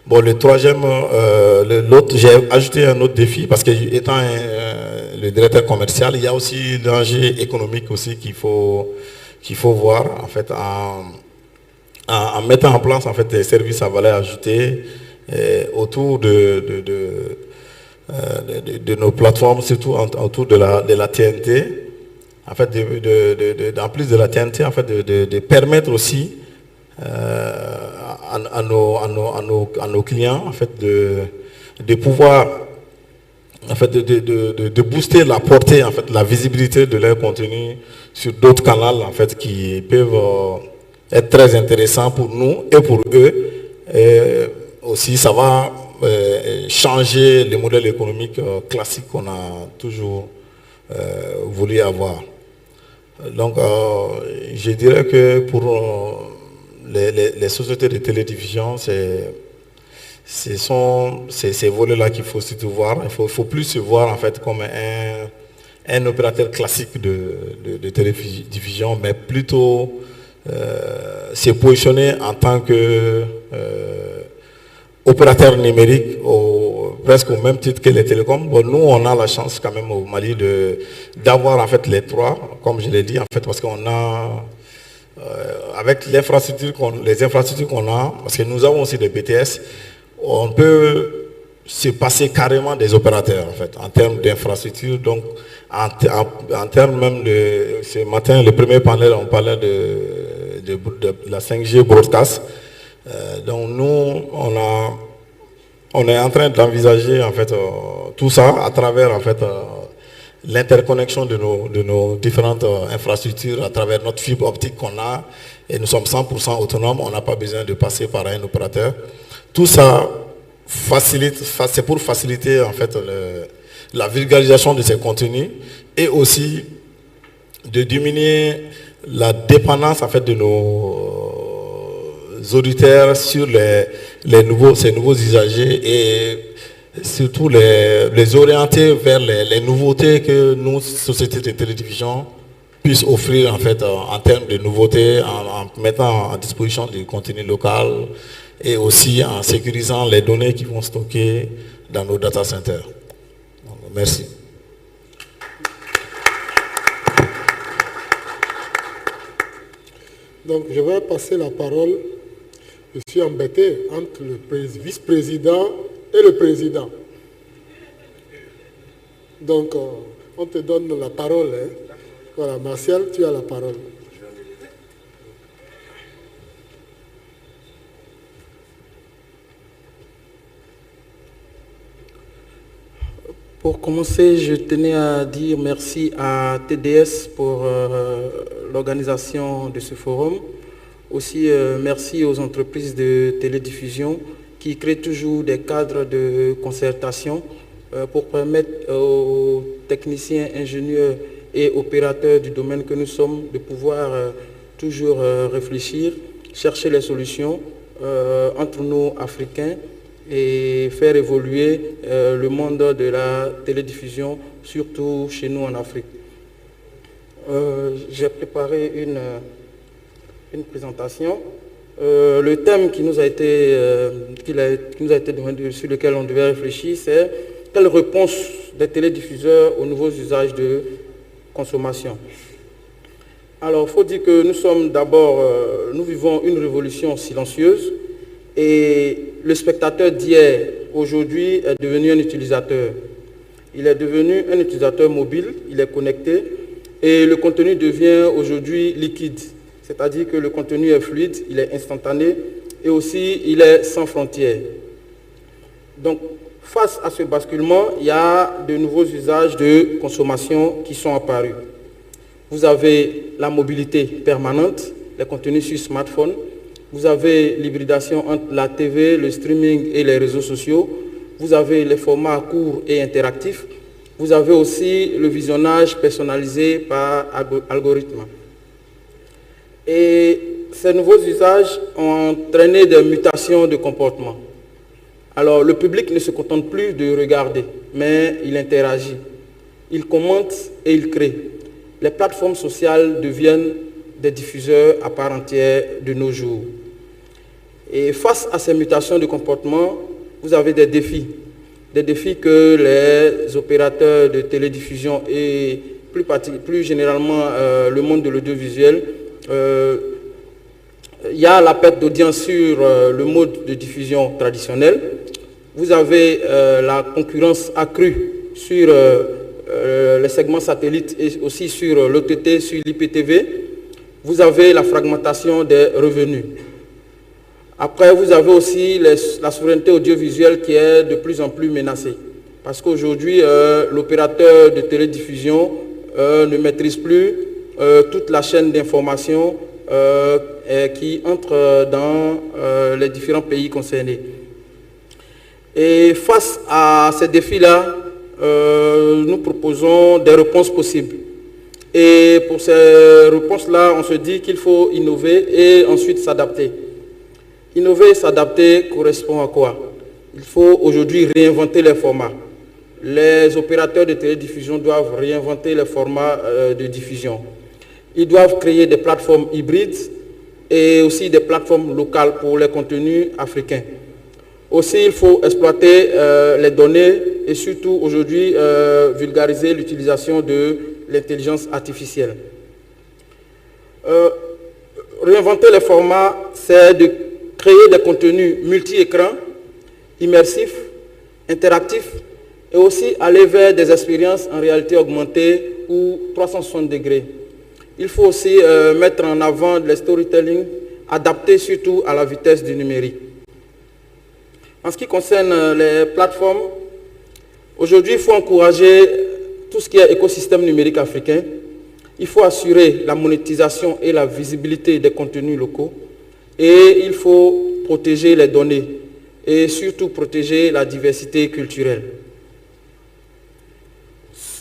Bon, le troisième, l'autre, j'ai ajouté un autre défi parce que étant le directeur commercial, il y a aussi l'enjeu économique aussi qu'il faut voir en fait en mettant en place en fait des services à valeur ajoutée autour de nos plateformes, surtout autour de la TNT. En fait, en plus de la TNT, en fait, de permettre aussi à nos clients en fait, de pouvoir en fait, de booster la portée, en fait, la visibilité de leur contenu sur d'autres canaux en fait, qui peuvent être très intéressants pour nous et pour eux. Et aussi, ça va changer les modèles économiques classiques qu'on a toujours voulu avoir. Donc, je dirais que pour les sociétés de télédiffusion, ce sont ces volets-là qu'il faut surtout voir. Il ne faut plus se voir en fait comme un opérateur classique de télédiffusion, mais plutôt se positionner en tant que opérateur numérique presque au même titre que les télécoms. Bon, nous, on a la chance quand même au Mali d'avoir en fait les trois, comme je l'ai dit, en fait, parce qu'on a avec les infrastructures qu'on a, parce que nous avons aussi des BTS, on peut se passer carrément des opérateurs en fait, en termes d'infrastructure. Donc en termes même de ce matin, le premier panel, on parlait de la 5G broadcast. Donc nous, on est en train d'envisager en fait tout ça à travers en fait l'interconnexion de nos différentes infrastructures à travers notre fibre optique qu'on a, et nous sommes 100% autonomes, on n'a pas besoin de passer par un opérateur. Tout ça c'est pour faciliter en fait la vulgarisation de ces contenus et aussi de diminuer la dépendance en fait de nos auditeurs sur ces nouveaux usagers et surtout les orienter vers les nouveautés que nos sociétés de télévision puissent offrir en fait en termes de nouveautés, en mettant à disposition du contenu local et aussi en sécurisant les données qui vont stocker dans nos data centers. Donc, merci.
Donc je vais passer la parole. Je suis embêté entre le vice-président et le président. Donc on te donne la parole. Hein. Voilà, Martial, tu as la parole.
Pour commencer, je tenais à dire merci à TDS pour l'organisation de ce forum. Aussi, merci aux entreprises de télédiffusion qui créent toujours des cadres de concertation pour permettre aux techniciens, ingénieurs et opérateurs du domaine que nous sommes de pouvoir toujours réfléchir, chercher les solutions entre nous, Africains, et faire évoluer le monde de la télédiffusion, surtout chez nous en Afrique. J'ai préparé une présentation. Le thème qui nous a été demandé, sur lequel on devait réfléchir, c'est quelle réponse des télédiffuseurs aux nouveaux usages de consommation. Alors, il faut dire que nous vivons une révolution silencieuse et le spectateur d'hier, aujourd'hui, est devenu un utilisateur. Il est devenu un utilisateur mobile, il est connecté et le contenu devient aujourd'hui liquide. C'est-à-dire que le contenu est fluide, il est instantané et aussi il est sans frontières. Donc, face à ce basculement, il y a de nouveaux usages de consommation qui sont apparus. Vous avez la mobilité permanente, les contenus sur smartphone. Vous avez l'hybridation entre la TV, le streaming et les réseaux sociaux. Vous avez les formats courts et interactifs. Vous avez aussi le visionnage personnalisé par algorithme. Et ces nouveaux usages ont entraîné des mutations de comportement. Alors, le public ne se contente plus de regarder, mais il interagit. Il commente et il crée. Les plateformes sociales deviennent des diffuseurs à part entière de nos jours. Et face à ces mutations de comportement, vous avez des défis. Des défis que les opérateurs de télédiffusion et plus généralement le monde de l'audiovisuel, il y a la perte d'audience sur le mode de diffusion traditionnel. Vous avez la concurrence accrue sur les segments satellites et aussi sur l'OTT, sur l'IPTV. Vous avez la fragmentation des revenus. Après, vous avez aussi la souveraineté audiovisuelle qui est de plus en plus menacée. Parce qu'aujourd'hui, l'opérateur de télédiffusion ne maîtrise plus toute la chaîne d'information qui entre dans les différents pays concernés. Et face à ces défis-là, nous proposons des réponses possibles. Et pour ces réponses-là, on se dit qu'il faut innover et ensuite s'adapter. Innover et s'adapter correspond à quoi? Il faut aujourd'hui réinventer les formats. Les opérateurs de télédiffusion doivent réinventer les formats de diffusion. Ils doivent créer des plateformes hybrides et aussi des plateformes locales pour les contenus africains. Aussi, il faut exploiter les données et surtout aujourd'hui vulgariser l'utilisation de l'intelligence artificielle. Réinventer les formats, c'est de créer des contenus multi-écrans, immersifs, interactifs et aussi aller vers des expériences en réalité augmentée ou 360 degrés. Il faut aussi mettre en avant le storytelling adaptées surtout à la vitesse du numérique. En ce qui concerne les plateformes, aujourd'hui, il faut encourager tout ce qui est écosystème numérique africain. Il faut assurer la monétisation et la visibilité des contenus locaux. Et il faut protéger les données et surtout protéger la diversité culturelle.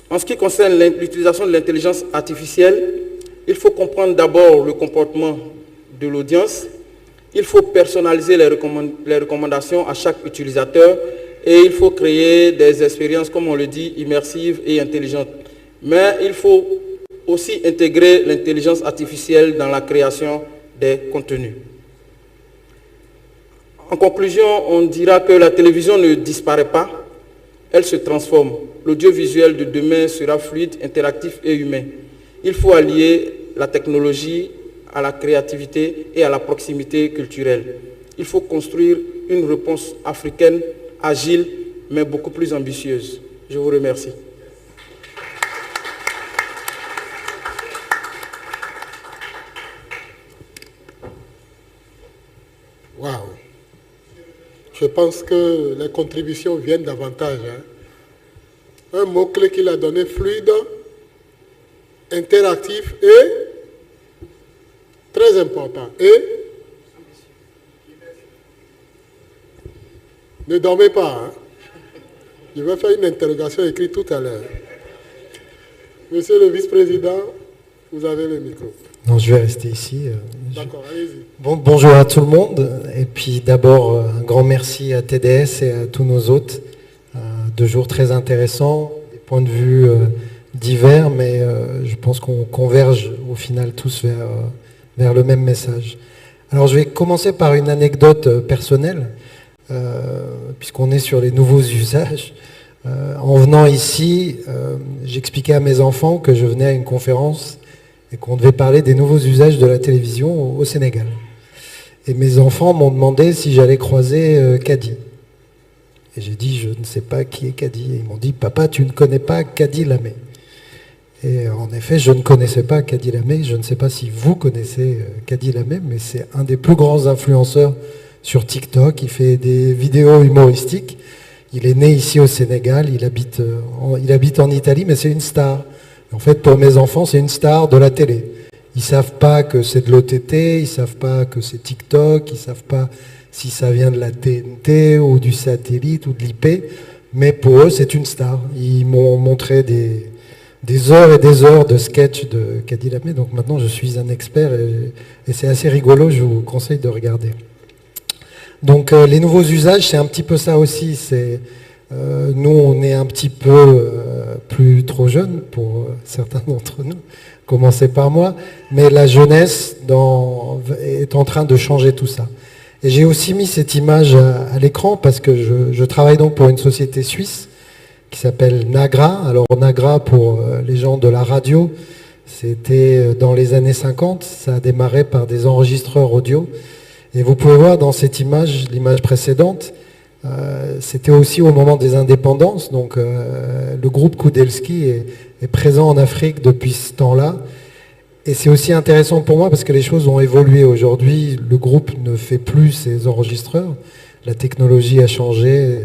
En ce qui concerne l'utilisation de l'intelligence artificielle, il faut comprendre d'abord le comportement de l'audience. Il faut personnaliser les recommandations à chaque utilisateur et il faut créer des expériences, comme on le dit, immersives et intelligentes. Mais il faut aussi intégrer l'intelligence artificielle dans la création des contenus. En conclusion, on dira que la télévision ne disparaît pas, elle se transforme. L'audiovisuel de demain sera fluide, interactif et humain. Il faut allier la technologie à la créativité et à la proximité culturelle. Il faut construire une réponse africaine agile, mais beaucoup plus ambitieuse. Je vous remercie.
Waouh! Je pense que les contributions viennent davantage. Un mot-clé qu'il a donné, fluide, interactif et très important. Et ne dormez pas. Je vais faire une interrogation écrite tout à l'heure. Monsieur le vice-président, vous avez le micro.
Non, je vais rester ici.
D'accord, allez-y.
Bonjour à tout le monde. Et puis d'abord, un grand merci à TDS et à tous nos hôtes. 2 jours très intéressants, des points de vue divers, mais je pense qu'on converge au final tous vers le même message. Alors je vais commencer par une anecdote personnelle, puisqu'on est sur les nouveaux usages. En venant ici, j'expliquais à mes enfants que je venais à une conférence et qu'on devait parler des nouveaux usages de la télévision au Sénégal. Et mes enfants m'ont demandé si j'allais croiser Kadi. Et j'ai dit, je ne sais pas qui est Kadi. Et ils m'ont dit, papa, tu ne connais pas Kadi Lamé. Et en effet, je ne connaissais pas Kadi Lamé. Je ne sais pas si vous connaissez Kadi Lamé, mais c'est un des plus grands influenceurs sur TikTok. Il fait des vidéos humoristiques. Il est né ici au Sénégal. Il habite en Italie, mais c'est une star. En fait, pour mes enfants, c'est une star de la télé. Ils ne savent pas que c'est de l'OTT, ils ne savent pas que c'est TikTok, ils ne savent pas si ça vient de la TNT ou du satellite ou de l'IP, mais pour eux, c'est une star. Ils m'ont montré des heures et des heures de sketch de Kadi Lamé, donc maintenant je suis un expert et c'est assez rigolo, je vous conseille de regarder. Donc les nouveaux usages, c'est un petit peu ça aussi. Nous, on est un petit peu plus trop jeunes pour certains d'entre nous, commencez par moi, mais la jeunesse est en train de changer tout ça. Et j'ai aussi mis cette image à l'écran parce que je travaille donc pour une société suisse qui s'appelle Nagra. Alors Nagra, pour les gens de la radio, c'était dans les années 50, ça a démarré par des enregistreurs audio. Et vous pouvez voir dans cette image, l'image précédente, c'était aussi au moment des indépendances, donc le groupe Kudelski est présent en Afrique depuis ce temps-là. Et c'est aussi intéressant pour moi parce que les choses ont évolué. Aujourd'hui, le groupe ne fait plus ses enregistreurs. La technologie a changé.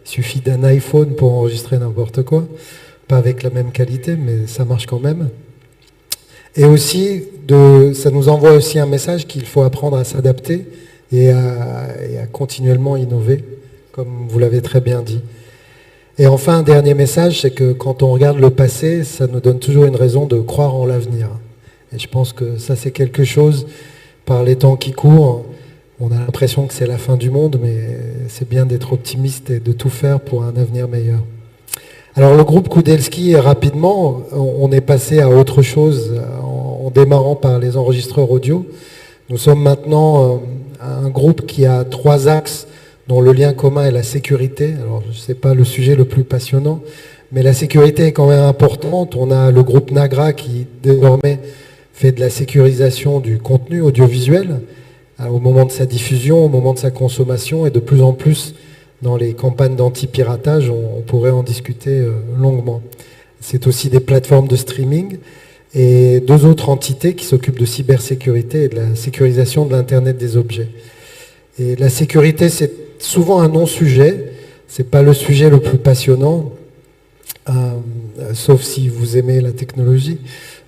Il suffit d'un iPhone pour enregistrer n'importe quoi. Pas avec la même qualité, mais ça marche quand même. Et aussi, ça nous envoie aussi un message qu'il faut apprendre à s'adapter et à continuellement innover, comme vous l'avez très bien dit. Et enfin, un dernier message, c'est que quand on regarde le passé, ça nous donne toujours une raison de croire en l'avenir. Et je pense que ça, c'est quelque chose, par les temps qui courent, on a l'impression que c'est la fin du monde, mais c'est bien d'être optimiste et de tout faire pour un avenir meilleur. Alors le groupe Kudelski, rapidement, on est passé à autre chose en démarrant par les enregistreurs audio. Nous sommes maintenant un groupe qui a 3 axes dont le lien commun est la sécurité. Alors ce n'est pas le sujet le plus passionnant, mais la sécurité est quand même importante. On a le groupe Nagra qui désormais fait de la sécurisation du contenu audiovisuel au moment de sa diffusion, au moment de sa consommation, et de plus en plus dans les campagnes d'anti-piratage, on pourrait en discuter longuement. C'est aussi des plateformes de streaming. et 2 autres entités qui s'occupent de cybersécurité et de la sécurisation de l'Internet des objets. Et la sécurité, c'est souvent un non-sujet, c'est pas le sujet le plus passionnant, sauf si vous aimez la technologie,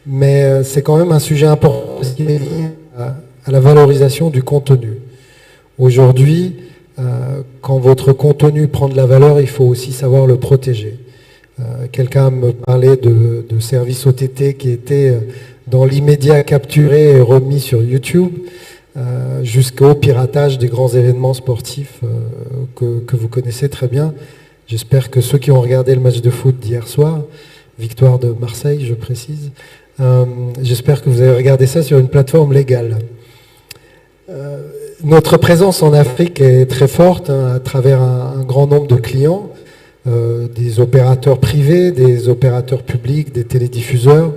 mais c'est quand même un sujet important parce qu'il est lié à la valorisation du contenu. Aujourd'hui, quand votre contenu prend de la valeur, il faut aussi savoir le protéger. Quelqu'un me parlait de services OTT qui étaient dans l'immédiat capturés et remis sur YouTube, jusqu'au piratage des grands événements sportifs que vous connaissez très bien. J'espère que ceux qui ont regardé le match de foot d'hier soir, victoire de Marseille, je précise, j'espère que vous avez regardé ça sur une plateforme légale. Notre présence en Afrique est très forte à travers un grand nombre de clients, des opérateurs privés, des opérateurs publics, des télédiffuseurs,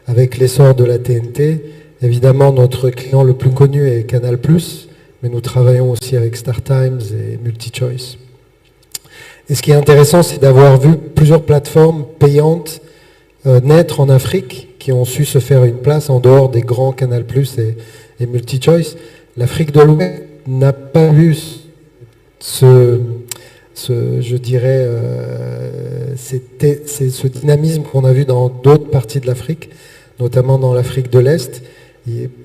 avec l'essor de la TNT. Évidemment, notre client le plus connu est Canal+, mais nous travaillons aussi avec StarTimes et MultiChoice. Et ce qui est intéressant, c'est d'avoir vu plusieurs plateformes payantes naître en Afrique, qui ont su se faire une place en dehors des grands Canal+, et MultiChoice. L'Afrique de l'Ouest n'a pas eu ce dynamisme qu'on a vu dans d'autres parties de l'Afrique, notamment dans l'Afrique de l'Est.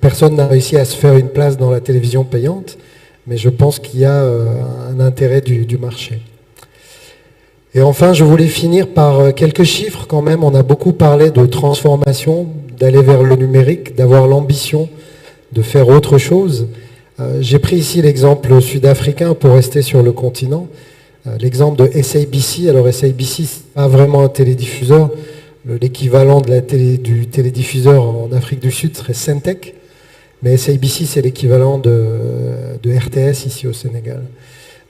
Personne n'a réussi à se faire une place dans la télévision payante, mais je pense qu'il y a un intérêt du marché. Et enfin, je voulais finir par quelques chiffres quand même. On a beaucoup parlé de transformation, d'aller vers le numérique, d'avoir l'ambition de faire autre chose. J'ai pris ici l'exemple sud-africain pour rester sur le continent. L'exemple de SABC. Alors SABC, c'est pas vraiment un télédiffuseur. L'équivalent du télédiffuseur en Afrique du Sud serait Syntec. Mais SABC, c'est l'équivalent de RTS ici au Sénégal.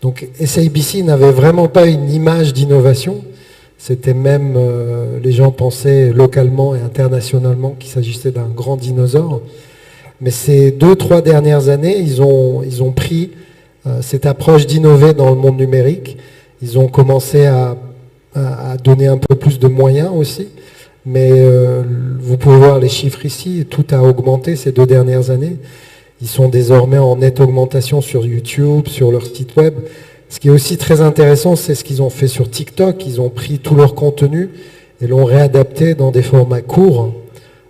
Donc SABC n'avait vraiment pas une image d'innovation. C'était même, les gens pensaient localement et internationalement qu'il s'agissait d'un grand dinosaure. Mais ces 2-3 dernières années, ils ont pris cette approche d'innover dans le monde numérique. Ils ont commencé à donner un peu plus de moyens aussi. Mais vous pouvez voir les chiffres ici, tout a augmenté ces 2 dernières années. Ils sont désormais en nette augmentation sur YouTube, sur leur site web. Ce qui est aussi très intéressant, c'est ce qu'ils ont fait sur TikTok. Ils ont pris tout leur contenu et l'ont réadapté dans des formats courts.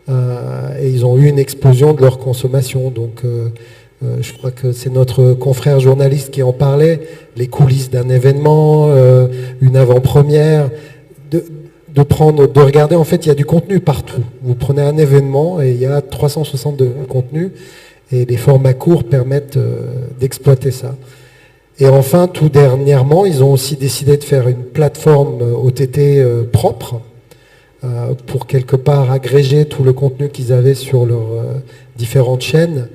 Et ils ont eu une explosion de leur consommation. Donc je crois que c'est notre confrère journaliste qui en parlait. Les coulisses d'un événement, une avant-première, de regarder, en fait, il y a du contenu partout. Vous prenez un événement et il y a 362 contenus et les formats courts permettent d'exploiter ça. Et enfin, tout dernièrement, ils ont aussi décidé de faire une plateforme OTT propre pour quelque part agréger tout le contenu qu'ils avaient sur leurs différentes chaînes.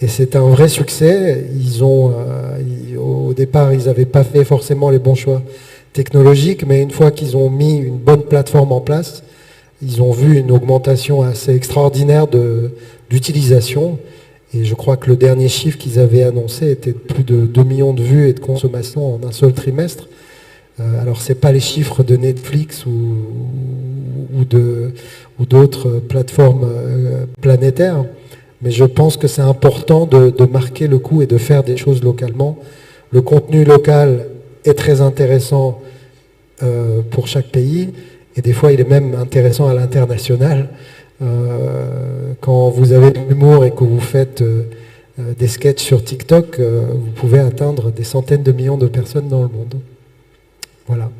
Et c'est un vrai succès. Au départ, ils n'avaient pas fait forcément les bons choix technologiques, mais une fois qu'ils ont mis une bonne plateforme en place, ils ont vu une augmentation assez extraordinaire d'utilisation. Et je crois que le dernier chiffre qu'ils avaient annoncé était de plus de 2 millions de vues et de consommation en un seul trimestre. Alors ce n'est pas les chiffres de Netflix ou d'autres plateformes planétaires, mais je pense que c'est important de marquer le coup et de faire des choses localement. Le contenu local est très intéressant pour chaque pays, et des fois il est même intéressant à l'international. Quand vous avez de l'humour et que vous faites des sketchs sur TikTok, vous pouvez atteindre des centaines de millions de personnes dans le monde. Voilà.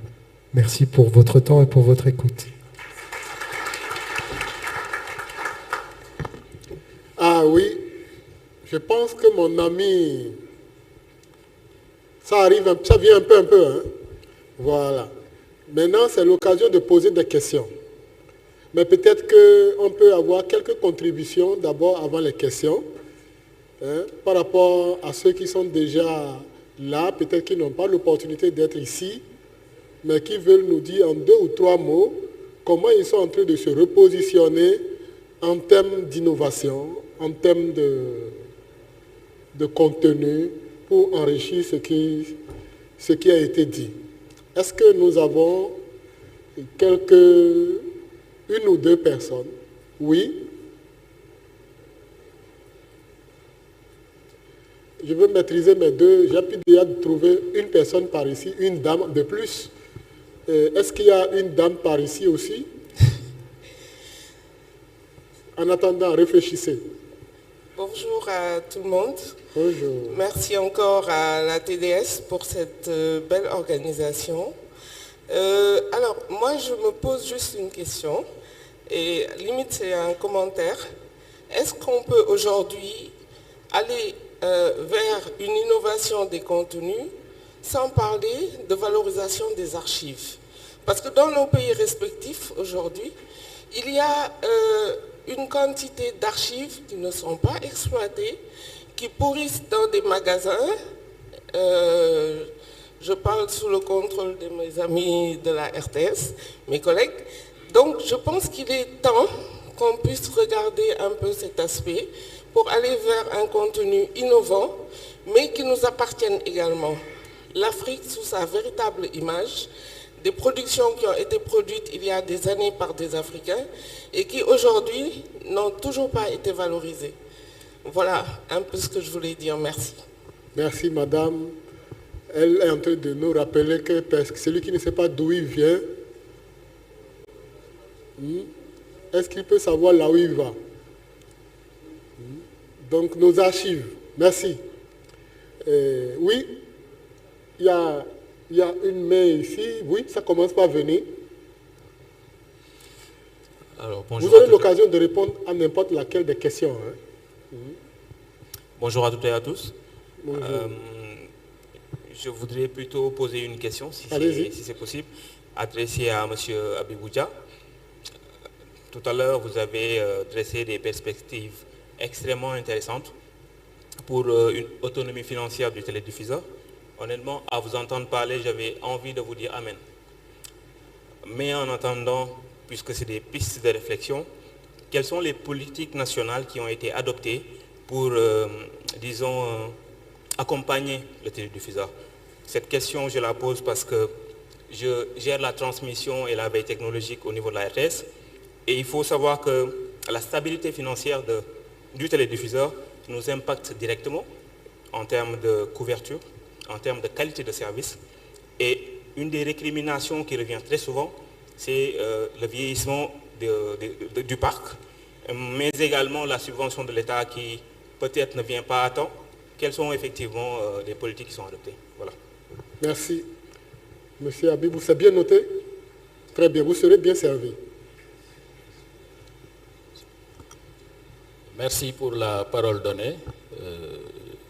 Merci pour votre temps et pour votre écoute.
Ah oui, je pense que mon ami, ça vient un peu. Hein? Voilà. Maintenant, c'est l'occasion de poser des questions. Mais peut-être qu'on peut avoir quelques contributions d'abord avant les questions, hein, par rapport à ceux qui sont déjà là, peut-être qui n'ont pas l'opportunité d'être ici, mais qui veulent nous dire en 2 ou 3 mots comment ils sont en train de se repositionner en termes d'innovation, en termes de contenu pour enrichir ce qui a été dit. Est-ce que nous avons une ou 2 personnes? Oui. je veux maîtriser mes deux. J'ai pu déjà trouver une personne par ici, une dame de plus. Est-ce qu'il y a une dame par ici aussi? En attendant, réfléchissez.
Bonjour à tout le monde.
Bonjour.
Merci encore à la TDS pour cette belle organisation. Alors, moi, je me pose juste une question, et limite, c'est un commentaire. Est-ce qu'on peut aujourd'hui aller vers une innovation des contenus sans parler de valorisation des archives? Parce que dans nos pays respectifs, aujourd'hui, il y a une quantité d'archives qui ne sont pas exploitées, qui pourrissent dans des magasins. Je parle sous le contrôle de mes amis de la RTS, mes collègues. Donc je pense qu'il est temps qu'on puisse regarder un peu cet aspect pour aller vers un contenu innovant, mais qui nous appartienne également. L'Afrique sous sa véritable image, des productions qui ont été produites il y a des années par des Africains et qui aujourd'hui n'ont toujours pas été valorisées. Voilà un peu ce que je voulais dire. Merci.
Merci madame. Elle est en train de nous rappeler que celui qui ne sait pas d'où il vient, est-ce qu'il peut savoir là où il va? Donc nos archives. Merci. Oui, il y a une main ici. Oui, ça commence par venir.
Alors, bonjour.
Vous aurez l'occasion de répondre à n'importe laquelle des questions. Hein.
Bonjour à toutes et à tous.
Bonjour.
Je voudrais plutôt poser une question, si c'est possible, adressée à M. Abibouja. Tout à l'heure, vous avez dressé des perspectives extrêmement intéressantes pour une autonomie financière du télédiffuseur. Honnêtement, à vous entendre parler, j'avais envie de vous dire Amen. Mais en attendant, puisque c'est des pistes de réflexion, quelles sont les politiques nationales qui ont été adoptées pour, disons, accompagner le télédiffuseur? Cette question, je la pose parce que je gère la transmission et la veille technologique au niveau de la RTS. Et il faut savoir que la stabilité financière du télédiffuseur nous impacte directement en termes de couverture, en termes de qualité de service. Et une des récriminations qui revient très souvent, c'est le vieillissement du parc, mais également la subvention de l'État qui peut-être ne vient pas à temps. Quelles sont effectivement les politiques qui sont adoptées? Voilà.
Merci. Monsieur Abibou, c'est bien noté? Très bien, vous serez bien servi.
Merci pour la parole donnée.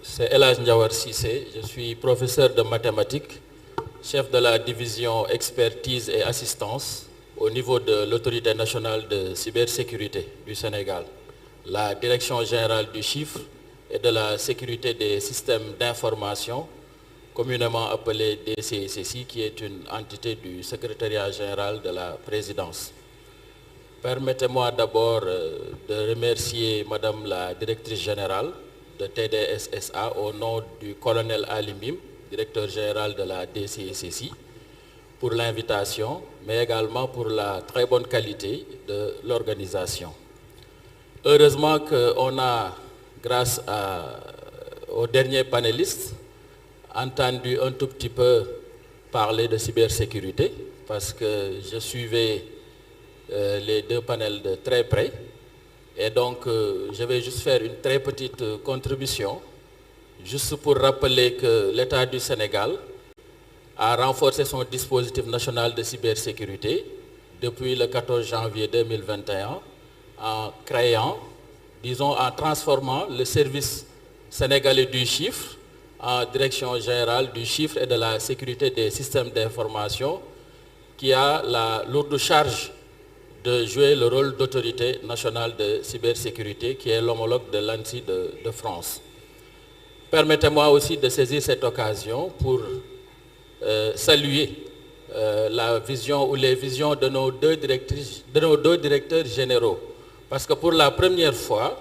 C'est Elhadj Ndiawar Cissé, je suis professeur de mathématiques, chef de la division expertise et assistance au niveau de l'Autorité nationale de cybersécurité du Sénégal, la Direction générale du chiffre et de la sécurité des systèmes d'information, communément appelée DCSSI, qui est une entité du secrétariat général de la présidence. Permettez-moi d'abord de remercier Madame la directrice générale de TDS-SA au nom du colonel Ali Mim, directeur général de la DCSSI, pour l'invitation, mais également pour la très bonne qualité de l'organisation. Heureusement qu'on a, grâce aux derniers panélistes, entendu un tout petit peu parler de cybersécurité, parce que je suivais les deux panels de très près. Et donc, je vais juste faire une très petite contribution, juste pour rappeler que l'État du Sénégal a renforcé son dispositif national de cybersécurité depuis le 14 janvier 2021 en créant, disons, en transformant le service sénégalais du chiffre en direction générale du chiffre et de la sécurité des systèmes d'information, qui a la lourde charge de jouer le rôle d'autorité nationale de cybersécurité, qui est l'homologue de l'ANSSI de France. Permettez-moi aussi de saisir cette occasion pour saluer la vision ou les visions de nos deux directeurs généraux. Parce que pour la première fois,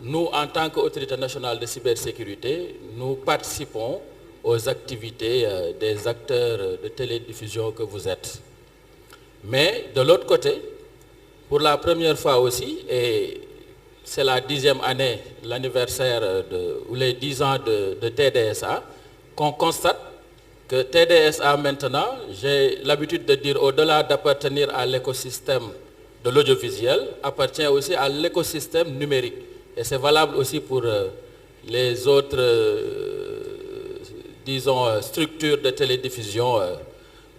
nous, en tant qu'autorité nationale de cybersécurité, nous participons aux activités des acteurs de télédiffusion que vous êtes. Mais de l'autre côté, pour la première fois aussi, et c'est la 10e année, l'anniversaire ou les 10 ans de TDSA, qu'on constate que TDSA maintenant, j'ai l'habitude de dire, au-delà d'appartenir à l'écosystème de l'audiovisuel, appartient aussi à l'écosystème numérique. Et c'est valable aussi pour les autres, disons, structures de télédiffusion,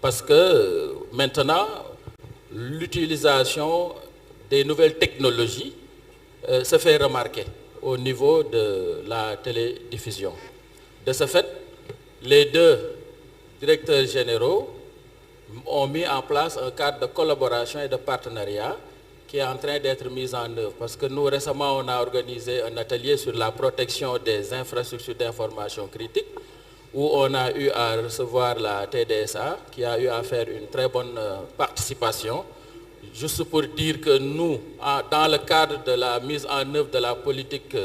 parce que maintenant, l'utilisation des nouvelles technologies se fait remarquer au niveau de la télédiffusion. De ce fait, les deux directeurs généraux ont mis en place un cadre de collaboration et de partenariat qui est en train d'être mis en œuvre. Parce que nous, récemment, on a organisé un atelier sur la protection des infrastructures d'information critique, où on a eu à recevoir la TDSA, qui a eu à faire une très bonne participation. Juste pour dire que nous, dans le cadre de la mise en œuvre de la politique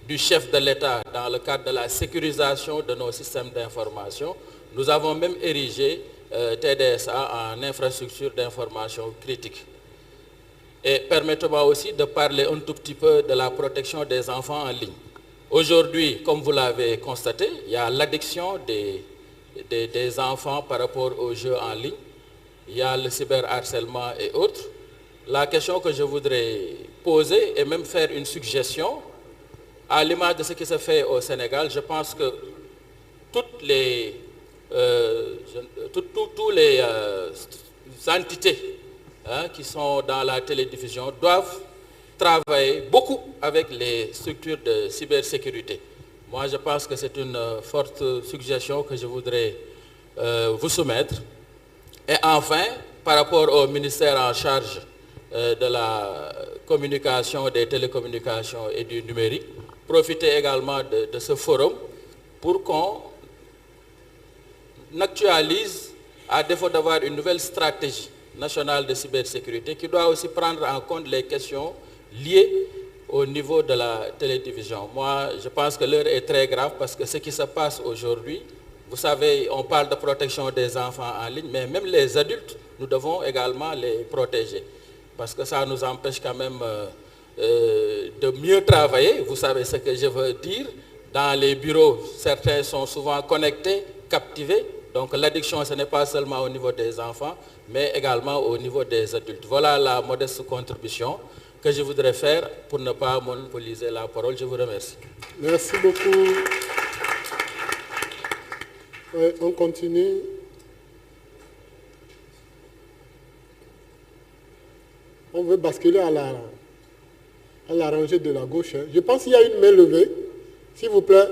du chef de l'État, dans le cadre de la sécurisation de nos systèmes d'information, nous avons même érigé TDSA en infrastructure d'information critique. Et permettez-moi aussi de parler un tout petit peu de la protection des enfants en ligne. Aujourd'hui, comme vous l'avez constaté, il y a l'addiction des enfants par rapport aux jeux en ligne. Il y a le cyberharcèlement et autres. La question que je voudrais poser et même faire une suggestion, à l'image de ce qui se fait au Sénégal, je pense que toutes les entités qui sont dans la télédiffusion doivent travailler beaucoup avec les structures de cybersécurité. Moi, je pense que c'est une forte suggestion que je voudrais vous soumettre. Et enfin, par rapport au ministère en charge de la communication, des télécommunications et du numérique, profiter également de ce forum pour qu'on actualise, à défaut d'avoir une nouvelle stratégie nationale de cybersécurité, qui doit aussi prendre en compte les questions liées au niveau de la télédiffusion. Moi, je pense que l'heure est très grave parce que ce qui se passe aujourd'hui, vous savez, on parle de protection des enfants en ligne, mais même les adultes, nous devons également les protéger. Parce que ça nous empêche quand même de mieux travailler. Vous savez ce que je veux dire. Dans les bureaux, certains sont souvent connectés, captivés. Donc l'addiction, ce n'est pas seulement au niveau des enfants, mais également au niveau des adultes. Voilà la modeste contribution que je voudrais faire pour ne pas monopoliser la parole. Je vous remercie.
Merci beaucoup. Ouais, on continue. On veut basculer à la rangée de la gauche. Hein. Je pense qu'il y a une main levée. S'il vous plaît,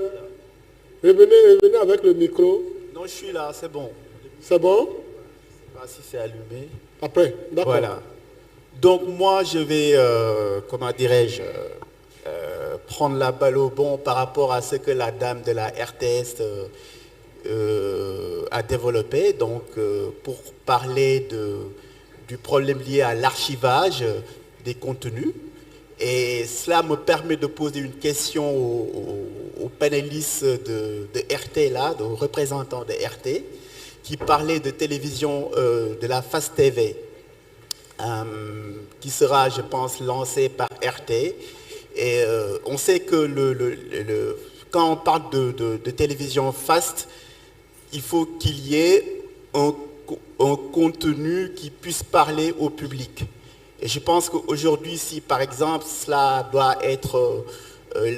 revenez avec le micro.
Non, je suis là, c'est bon.
C'est bon?
Je ne sais pas si c'est allumé.
Après, d'accord.
Voilà. Donc moi, je vais, comment dirais-je, prendre la balle au bon par rapport à ce que la dame de la RTS a développé. Donc, pour parler du problème lié à l'archivage des contenus. Et cela me permet de poser une question aux panélistes de RT, là, aux représentants de RT, qui parlaient de télévision, de la Fast TV, qui sera, je pense, lancée par RT. Et on sait que quand on parle de télévision Fast, il faut qu'il y ait un contenu qui puisse parler au public. Et je pense qu'aujourd'hui, si par exemple cela doit être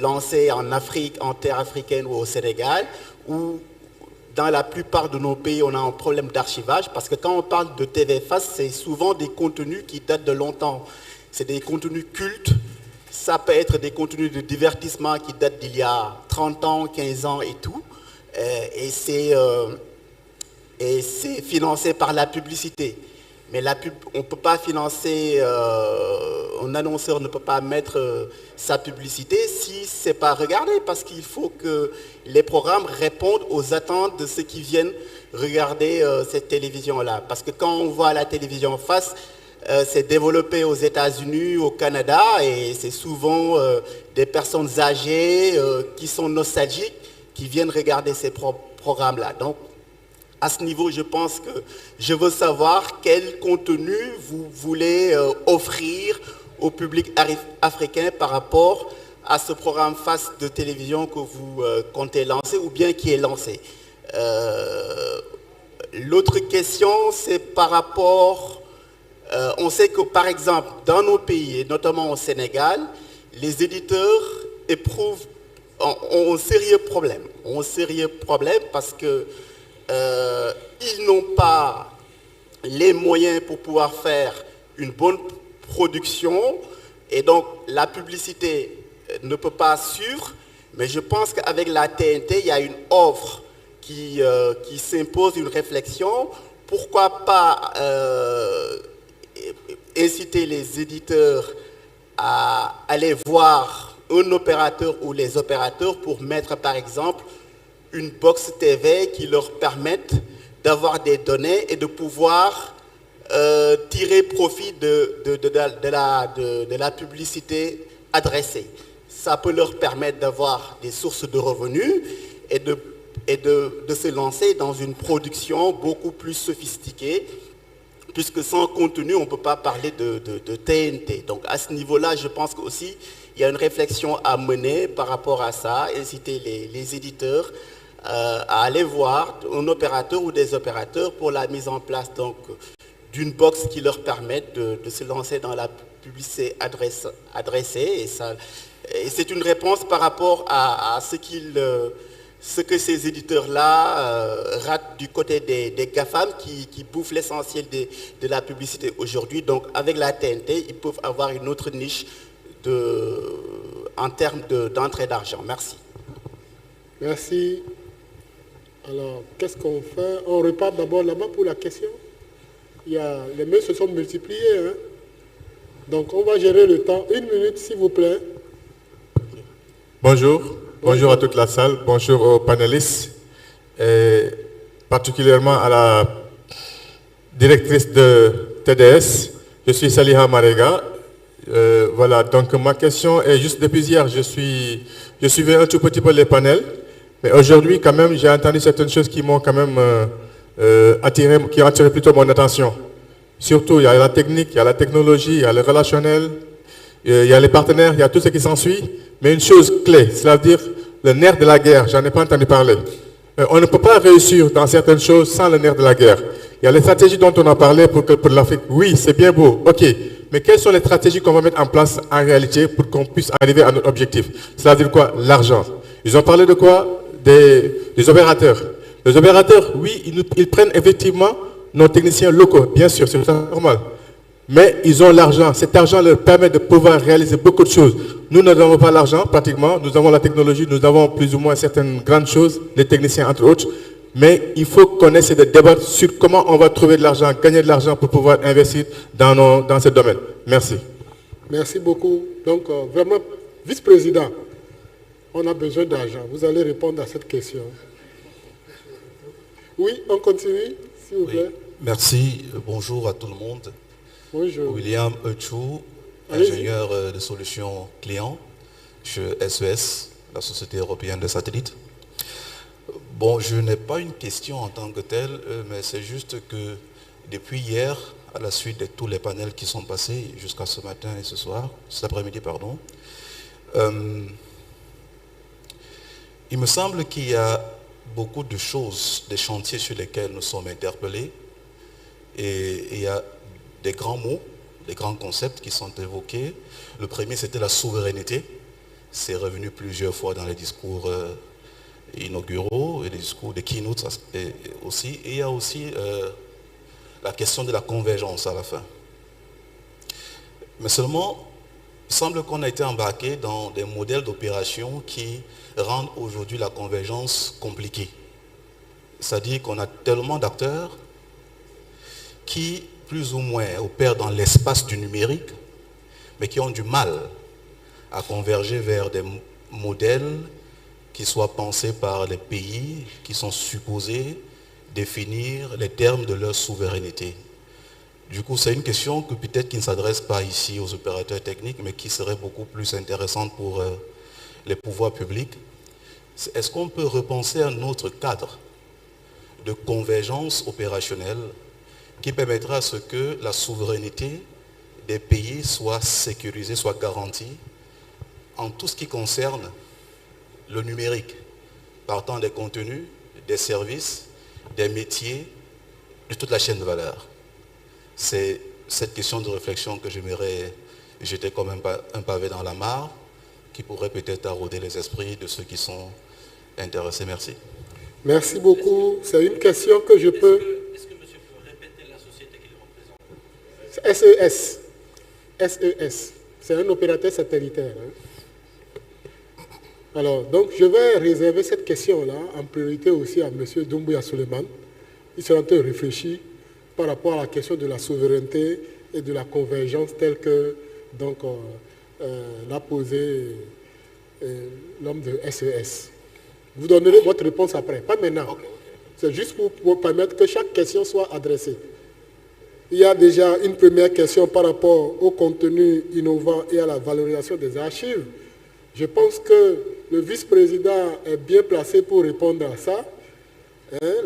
lancé en Afrique, en terre africaine ou au Sénégal, ou dans la plupart de nos pays, on a un problème d'archivage, parce que quand on parle de TV Fast, c'est souvent des contenus qui datent de longtemps. C'est des contenus cultes, ça peut être des contenus de divertissement qui datent d'il y a 30 ans, 15 ans et tout. Et c'est financé par la publicité. Mais on ne peut pas financer, un annonceur ne peut pas mettre sa publicité si ce n'est pas regardé, parce qu'il faut que les programmes répondent aux attentes de ceux qui viennent regarder cette télévision-là. Parce que quand on voit la télévision Fast, c'est développé aux États-Unis, au Canada, et c'est souvent des personnes âgées qui sont nostalgiques, qui viennent regarder ces programmes-là. Donc, à ce niveau, je pense que je veux savoir quel contenu vous voulez offrir au public africain par rapport à ce programme FAST de télévision que vous comptez lancer ou bien qui est lancé. L'autre question, c'est par rapport... on sait que par exemple, dans nos pays, et notamment au Sénégal, les éditeurs ont un sérieux problème. Parce que ils n'ont pas les moyens pour pouvoir faire une bonne production et donc la publicité ne peut pas suivre, mais je pense qu'avec la TNT, il y a une offre qui s'impose, une réflexion. Pourquoi pas inciter les éditeurs à aller voir un opérateur ou les opérateurs pour mettre par exemple une box TV qui leur permette d'avoir des données et de pouvoir tirer profit de la publicité adressée. Ça peut leur permettre d'avoir des sources de revenus et de se lancer dans une production beaucoup plus sophistiquée, puisque sans contenu, on ne peut pas parler de TNT. Donc à ce niveau-là, je pense qu'aussi, il y a une réflexion à mener par rapport à ça, inciter les éditeurs à aller voir un opérateur ou des opérateurs pour la mise en place d'une box qui leur permette de se lancer dans la publicité adressée. Et c'est une réponse par rapport à ce que ces éditeurs-là ratent du côté des GAFAM qui bouffent l'essentiel de la publicité aujourd'hui. Donc avec la TNT, ils peuvent avoir une autre niche en termes d'entrée d'argent. Merci.
Merci. Alors, qu'est-ce qu'on fait? On repart d'abord là-bas pour la question. Les mails se sont multipliés. Hein? Donc, on va gérer le temps. 1 minute, s'il vous plaît.
Bonjour. Bonjour à toute la salle. Bonjour aux panélistes. Et particulièrement à la directrice de TDS. Je suis Saliha Marega. Voilà, donc ma question est juste depuis hier, je suivais un tout petit peu les panels. Mais aujourd'hui, quand même, j'ai entendu certaines choses qui m'ont quand même qui ont attiré plutôt mon attention. Surtout, il y a la technique, il y a la technologie, il y a le relationnel, il y a les partenaires, il y a tout ce qui s'ensuit. Mais une chose clé, c'est-à-dire le nerf de la guerre, j'en ai pas entendu parler. On ne peut pas réussir dans certaines choses sans le nerf de la guerre. Il y a les stratégies dont on a parlé pour l'Afrique. Oui, c'est bien beau, ok. Mais quelles sont les stratégies qu'on va mettre en place en réalité pour qu'on puisse arriver à notre objectif? C'est-à-dire quoi? L'argent. Ils ont parlé de quoi? Des opérateurs. Les opérateurs, oui, ils prennent effectivement nos techniciens locaux, bien sûr, c'est normal. Mais ils ont l'argent. Cet argent leur permet de pouvoir réaliser beaucoup de choses. Nous n'avons pas l'argent, pratiquement. Nous avons la technologie, nous avons plus ou moins certaines grandes choses, les techniciens entre autres. Mais il faut qu'on essaie de débattre sur comment on va trouver de l'argent, gagner de l'argent pour pouvoir investir dans ce domaine. Merci.
Merci beaucoup. Donc, vraiment, vice-président, on a besoin d'argent. Vous allez répondre à cette question. Oui, on continue, s'il vous plaît.
Merci. Bonjour à tout le monde.
Bonjour.
William Euchou, ingénieur de solutions clients chez SES, la Société européenne de satellites. Bon, je n'ai pas une question en tant que telle, mais c'est juste que depuis hier, à la suite de tous les panels qui sont passés jusqu'à ce matin et ce soir, cet après-midi, pardon, il me semble qu'il y a beaucoup de choses, des chantiers sur lesquels nous sommes interpellés, et il y a des grands mots, des grands concepts qui sont évoqués. Le premier, c'était la souveraineté. C'est revenu plusieurs fois dans les discours inauguraux et les discours des keynotes aussi. Et il y a aussi la question de la convergence à la fin. Mais seulement, il semble qu'on a été embarqué dans des modèles d'opération qui rendent aujourd'hui la convergence compliquée. C'est-à-dire qu'on a tellement d'acteurs qui, plus ou moins, opèrent dans l'espace du numérique, mais qui ont du mal à converger vers des modèles qui soient pensés par les pays qui sont supposés définir les termes de leur souveraineté. Du coup, c'est une question que peut-être qui ne s'adresse pas ici aux opérateurs techniques, mais qui serait beaucoup plus intéressante pour les pouvoirs publics. Est-ce qu'on peut repenser un autre cadre de convergence opérationnelle qui permettra à ce que la souveraineté des pays soient sécurisés, soient garantis en tout ce qui concerne le numérique, partant des contenus, des services, des métiers, de toute la chaîne de valeur. C'est cette question de réflexion que j'aimerais jeter comme un pavé dans la mare, qui pourrait peut-être arroder les esprits de ceux qui sont intéressés. Merci.
Merci beaucoup. C'est une question que je peux...
Est-ce que monsieur peut répéter la société qu'il représente?
SES. SES. C'est un opérateur satellitaire. Alors, donc, je vais réserver cette question-là en priorité aussi à M. Doumbouya Suleiman. Il sera en train de réfléchir par rapport à la question de la souveraineté et de la convergence telle que donc, l'a posé l'homme de SES. Vous donnerez votre réponse après, pas maintenant. C'est juste pour permettre que chaque question soit adressée. Il y a déjà une première question par rapport au contenu innovant et à la valorisation des archives. Je pense que le vice-président est bien placé pour répondre à ça.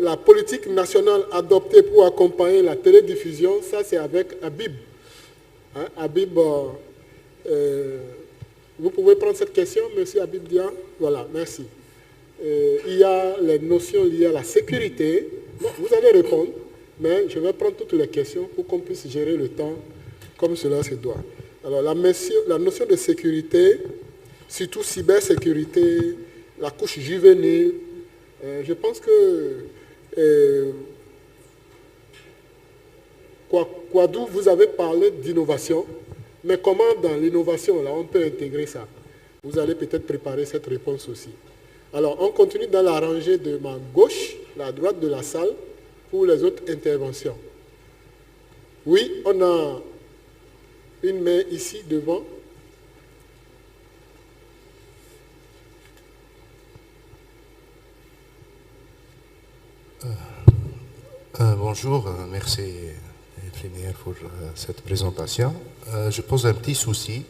La politique nationale adoptée pour accompagner la télédiffusion, ça c'est avec Habib. Habib, vous pouvez prendre cette question, monsieur Habib Dian. Voilà, merci. Il y a les notions liées à la sécurité. Bon, vous allez répondre, mais je vais prendre toutes les questions pour qu'on puisse gérer le temps comme cela se doit. Alors, la notion de sécurité, surtout cybersécurité, la couche juvénile, je pense que Kouadou, vous avez parlé d'innovation, mais comment dans l'innovation, là, on peut intégrer ça? Vous allez peut-être préparer cette réponse aussi. Alors, on continue dans la rangée de ma gauche, la droite de la salle, pour les autres interventions. Oui, on a une main ici devant.
Bonjour, merci Plénière pour cette présentation. Je pose un petit souci.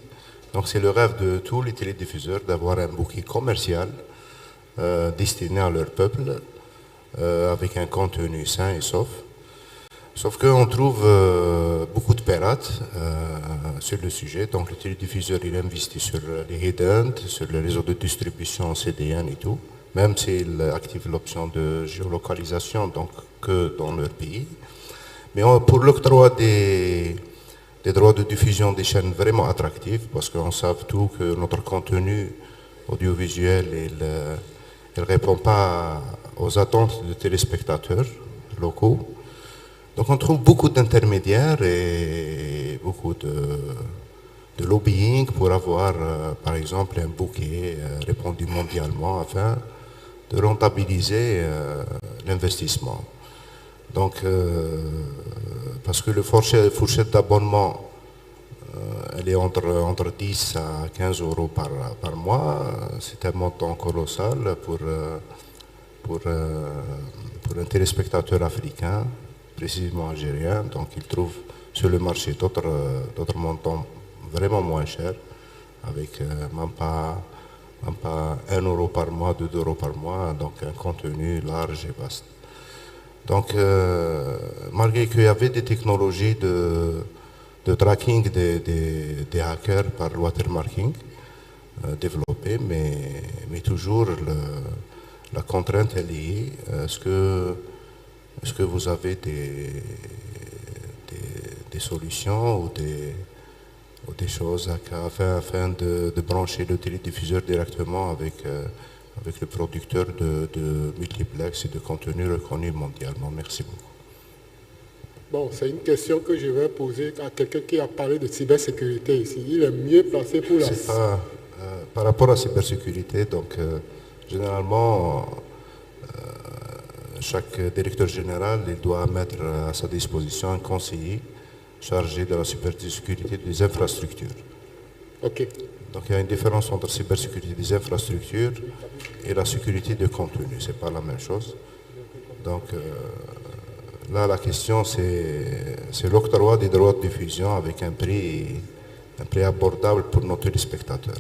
Donc c'est le rêve de tous les télédiffuseurs d'avoir un bouquet commercial destiné à leur peuple avec un contenu sain et sauf. Sauf qu'on trouve beaucoup de pirates sur le sujet. Donc le télédiffuseur il investit sur les headends, sur les réseaux de distribution CDN et tout. Même s'il active l'option de géolocalisation, donc que dans leur pays. Mais pour l'octroi des droits de diffusion des chaînes vraiment attractives, parce qu'on sait tout que notre contenu audiovisuel, il ne répond pas aux attentes de téléspectateurs locaux. Donc on trouve beaucoup d'intermédiaires et beaucoup de lobbying pour avoir, par exemple, un bouquet répandu mondialement afin de rentabiliser l'investissement. Donc, parce que le fourchette d'abonnement, elle est entre 10 à 15 euros par mois. C'est un montant colossal pour un téléspectateur africain, précisément algérien. Donc, il trouve sur le marché d'autres montants vraiment moins chers, avec même pas 1 euro par mois, 2 euros par mois, donc un contenu large et vaste. Donc, malgré qu'il y avait des technologies de tracking des hackers par le watermarking développées, mais toujours la contrainte est liée. Est-ce que vous avez des solutions ou des choses afin de brancher le télédiffuseur directement avec le producteur de multiplex et de contenu reconnu mondialement? Merci beaucoup.
Bon, c'est une question que je vais poser à quelqu'un qui a parlé de cybersécurité ici. Il est mieux placé pour la...
Par rapport à la cybersécurité, donc généralement, chaque directeur général il doit mettre à sa disposition un conseiller chargé de la cybersécurité des infrastructures.
Ok.
Donc il y a une différence entre la cybersécurité des infrastructures et la sécurité de contenu. Ce n'est pas la même chose. Donc là, la question, c'est l'octroi des droits de diffusion avec un prix abordable pour nos téléspectateurs.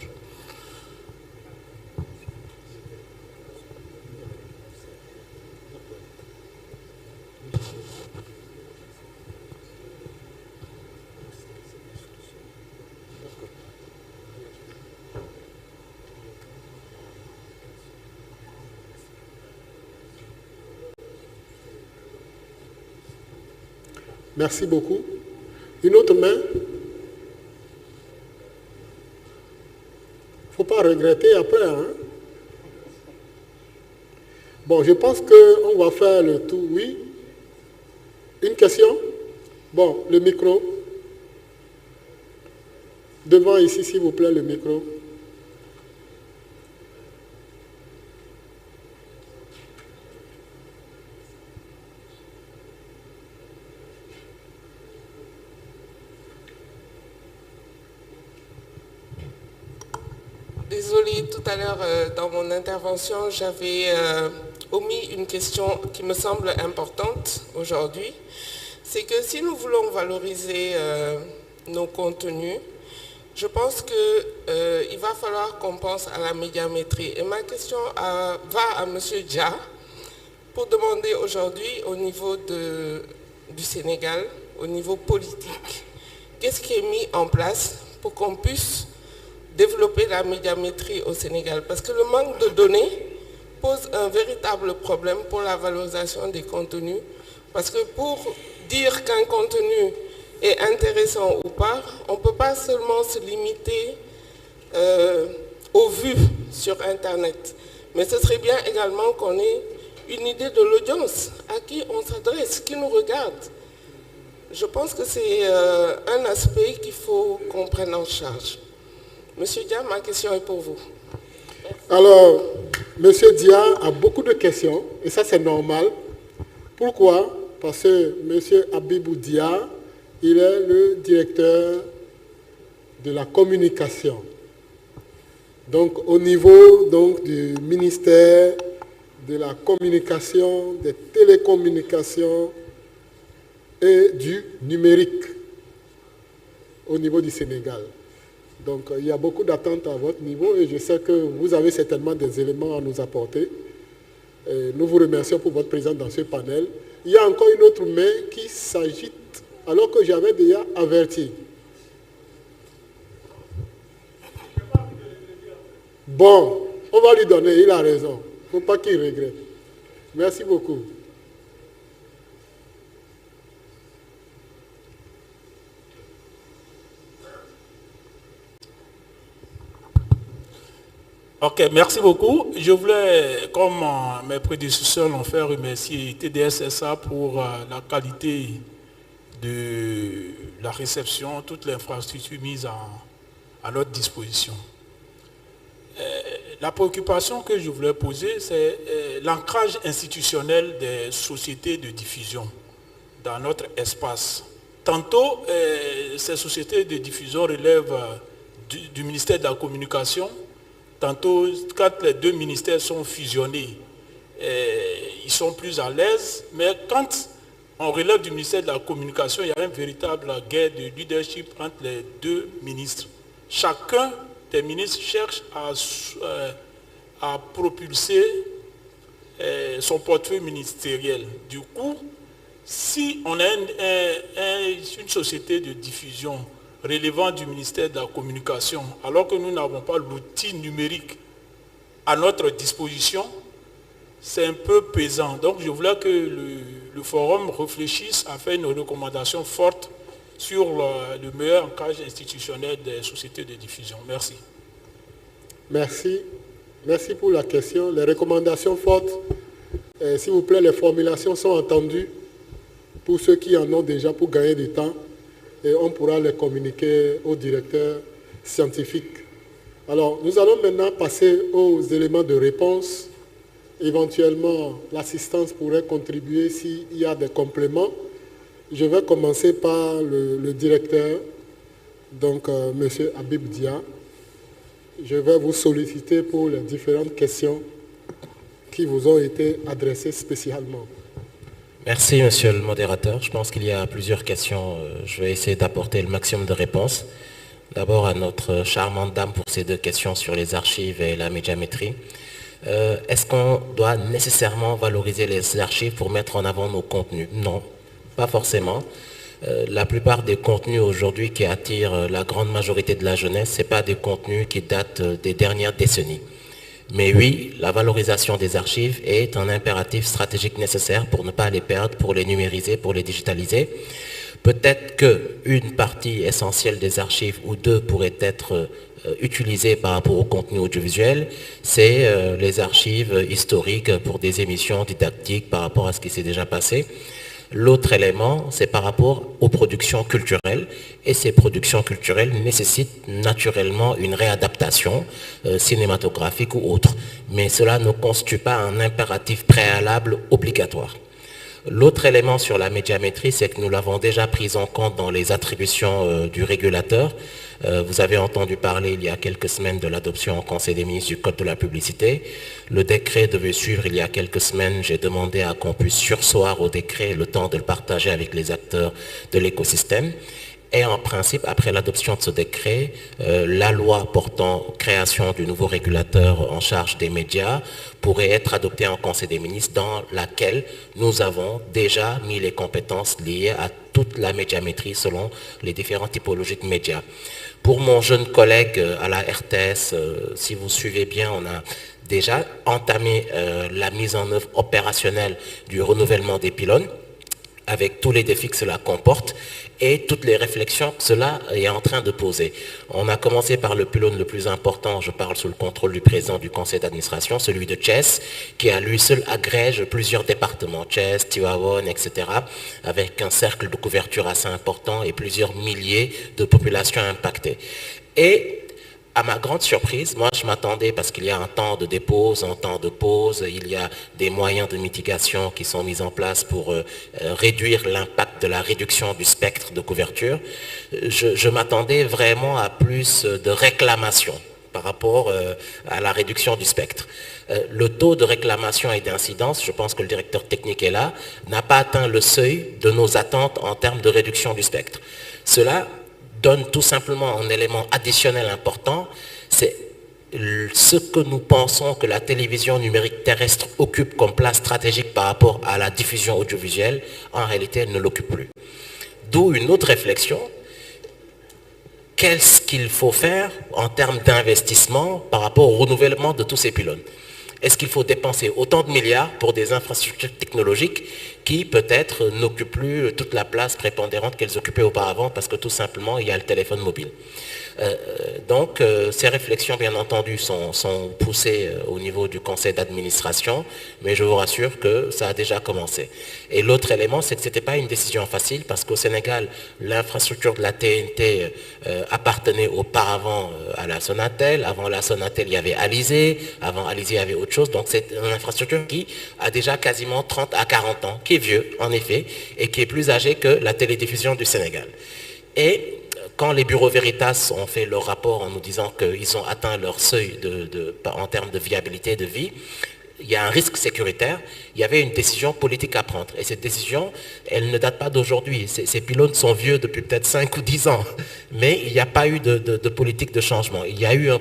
Merci beaucoup. Une autre main? Il ne faut pas regretter après. Hein? Bon, je pense qu'on va faire le tour. Oui? Une question? Bon, le micro. Devant ici, s'il vous plaît, le micro.
Désolée, tout à l'heure, dans mon intervention, j'avais omis une question qui me semble importante aujourd'hui. C'est que si nous voulons valoriser nos contenus, je pense qu'il va falloir qu'on pense à la médiamétrie. Et ma question va à M. Dia pour demander aujourd'hui au niveau du Sénégal, au niveau politique, qu'est-ce qui est mis en place pour qu'on puisse développer la médiamétrie au Sénégal? Parce que le manque de données pose un véritable problème pour la valorisation des contenus. Parce que pour dire qu'un contenu est intéressant ou pas, on ne peut pas seulement se limiter aux vues sur Internet. Mais ce serait bien également qu'on ait une idée de l'audience, à qui on s'adresse, qui nous regarde. Je pense que c'est un aspect qu'il faut qu'on prenne en charge. Monsieur Dia, ma question est pour vous.
Alors, Monsieur Dia a beaucoup de questions, et ça c'est normal. Pourquoi? Parce que Monsieur Abibou Dia, il est le directeur de la communication. Donc, au niveau du ministère de la communication, des télécommunications et du numérique au niveau du Sénégal. Donc, il y a beaucoup d'attentes à votre niveau et je sais que vous avez certainement des éléments à nous apporter. Et nous vous remercions pour votre présence dans ce panel. Il y a encore une autre main qui s'agite alors que j'avais déjà averti. Bon, on va lui donner, il a raison. Il ne faut pas qu'il regrette. Merci beaucoup.
Ok, merci beaucoup. Je voulais, comme mes prédécesseurs l'ont fait, remercier TDS SA pour la qualité de la réception, toute l'infrastructure mise à notre disposition. La préoccupation que je voulais poser, c'est l'ancrage institutionnel des sociétés de diffusion dans notre espace. Tantôt, ces sociétés de diffusion relèvent du ministère de la Communication. Tantôt, quand les deux ministères sont fusionnés, ils sont plus à l'aise. Mais quand on relève du ministère de la Communication, il y a une véritable guerre de leadership entre les deux ministres. Chacun des ministres cherche à propulser son portefeuille ministériel. Du coup, si on a une société de diffusion relevant du ministère de la Communication, alors que nous n'avons pas l'outil numérique à notre disposition, c'est un peu pesant. Donc je voulais que le forum réfléchisse à faire une recommandation forte sur le meilleur ancrage institutionnel des sociétés de diffusion. Merci.
Merci. Merci pour la question. Les recommandations fortes, s'il vous plaît, les formulations sont entendues pour ceux qui en ont déjà pour gagner du temps et on pourra les communiquer au directeur scientifique. Alors, nous allons maintenant passer aux éléments de réponse. Éventuellement, l'assistance pourrait contribuer s'il y a des compléments. Je vais commencer par le directeur, donc M. Habib Dia. Je vais vous solliciter pour les différentes questions qui vous ont été adressées spécialement.
Merci, monsieur le modérateur. Je pense qu'il y a plusieurs questions. Je vais essayer d'apporter le maximum de réponses. D'abord à notre charmante dame pour ces deux questions sur les archives et la médiamétrie. Est-ce qu'on doit nécessairement valoriser les archives pour mettre en avant nos contenus? Non, pas forcément. La plupart des contenus aujourd'hui qui attirent la grande majorité de la jeunesse, ce n'est pas des contenus qui datent des dernières décennies. Mais oui, la valorisation des archives est un impératif stratégique nécessaire pour ne pas les perdre, pour les numériser, pour les digitaliser, Peut-être qu'une partie essentielle des archives ou deux pourraient être utilisées par rapport au contenu audiovisuel, c'est les archives historiques pour des émissions didactiques par rapport à ce qui s'est déjà passé. L'autre élément, c'est par rapport aux productions culturelles, et ces productions culturelles nécessitent naturellement une réadaptation cinématographique ou autre, mais cela ne constitue pas un impératif préalable obligatoire. L'autre élément sur la médiamétrie, c'est que nous l'avons déjà pris en compte dans les attributions du régulateur. Vous avez entendu parler il y a quelques semaines de l'adoption en Conseil des ministres du Code de la publicité. Le décret devait suivre il y a quelques semaines. J'ai demandé à qu'on puisse surseoir au décret le temps de le partager avec les acteurs de l'écosystème. Et en principe, après l'adoption de ce décret, la loi portant création du nouveau régulateur en charge des médias pourrait être adoptée en Conseil des ministres, dans laquelle nous avons déjà mis les compétences liées à toute la médiamétrie selon les différentes typologies de médias. Pour mon jeune collègue à la RTS, si vous suivez bien, on a déjà entamé la mise en œuvre opérationnelle du renouvellement des pylônes, avec tous les défis que cela comporte et toutes les réflexions que cela est en train de poser. On a commencé par le pylône le plus important, je parle sous le contrôle du président du conseil d'administration, celui de Thiès, qui à lui seul agrège plusieurs départements, Thiès, Tivaouane, etc., avec un cercle de couverture assez important et plusieurs milliers de populations impactées. Et à ma grande surprise, moi je m'attendais, parce qu'il y a un temps de dépose, un temps de pause, il y a des moyens de mitigation qui sont mis en place pour réduire l'impact de la réduction du spectre de couverture. Je m'attendais vraiment à plus de réclamations par rapport à la réduction du spectre. Le taux de réclamation et d'incidence, je pense que le directeur technique est là, n'a pas atteint le seuil de nos attentes en termes de réduction du spectre. Cela donne tout simplement un élément additionnel important, c'est ce que nous pensons que la télévision numérique terrestre occupe comme place stratégique par rapport à la diffusion audiovisuelle, en réalité elle ne l'occupe plus. D'où une autre réflexion, qu'est-ce qu'il faut faire en termes d'investissement par rapport au renouvellement de tous ces pylônes? Est-ce qu'il faut dépenser autant de milliards pour des infrastructures technologiques qui peut-être n'occupent plus toute la place prépondérante qu'elles occupaient auparavant parce que tout simplement il y a le téléphone mobile? Donc ces réflexions bien entendu sont poussées au niveau du conseil d'administration, mais je vous rassure que ça a déjà commencé. Et l'autre élément, c'est que ce n'était pas une décision facile parce qu'au Sénégal, l'infrastructure de la TNT appartenait auparavant à la Sonatel. Avant la Sonatel, il y avait Alizé. Avant Alizé, il y avait autre chose. Donc c'est une infrastructure qui a déjà quasiment 30 à 40 ans, qui est vieux en effet, et qui est plus âgée que la télédiffusion du Sénégal. Et quand les bureaux Veritas ont fait leur rapport en nous disant qu'ils ont atteint leur seuil en termes de viabilité de vie, il y a un risque sécuritaire, il y avait une décision politique à prendre. Et cette décision, elle ne date pas d'aujourd'hui. Ces pylônes sont vieux depuis peut-être 5 ou 10 ans. Mais il n'y a pas eu de politique de changement. Il y a eu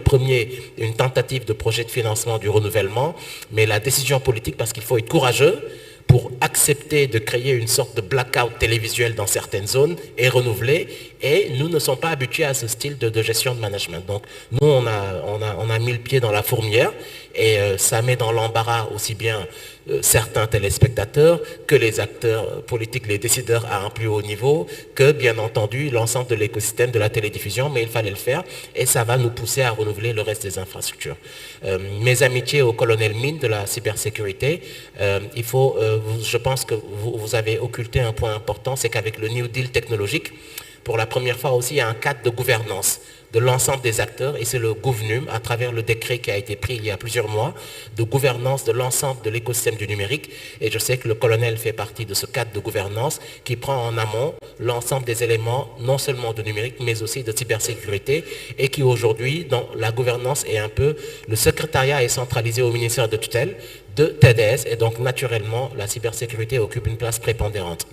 une tentative de projet de financement du renouvellement, mais la décision politique, parce qu'il faut être courageux, pour accepter de créer une sorte de blackout télévisuel dans certaines zones et renouveler. Et nous ne sommes pas habitués à ce style de gestion de management. Donc nous, on a mis le pied dans la fourmilière et ça met dans l'embarras aussi bien certains téléspectateurs que les acteurs politiques, les décideurs à un plus haut niveau, que bien entendu l'ensemble de l'écosystème de la télédiffusion, mais il fallait le faire et ça va nous pousser à renouveler le reste des infrastructures. Mes amitiés au colonel Mine de la cybersécurité, je pense que vous avez occulté un point important, c'est qu'avec le New Deal technologique, pour la première fois aussi, il y a un cadre de gouvernance de l'ensemble des acteurs, et c'est le GOVNUM, à travers le décret qui a été pris il y a plusieurs mois, de gouvernance de l'ensemble de l'écosystème du numérique. Et je sais que le colonel fait partie de ce cadre de gouvernance qui prend en amont l'ensemble des éléments, non seulement de numérique, mais aussi de cybersécurité, et qui aujourd'hui, dans la gouvernance, est un peu, le secrétariat est centralisé au ministère de tutelle de TDS, et donc naturellement, la cybersécurité occupe une place prépondérante.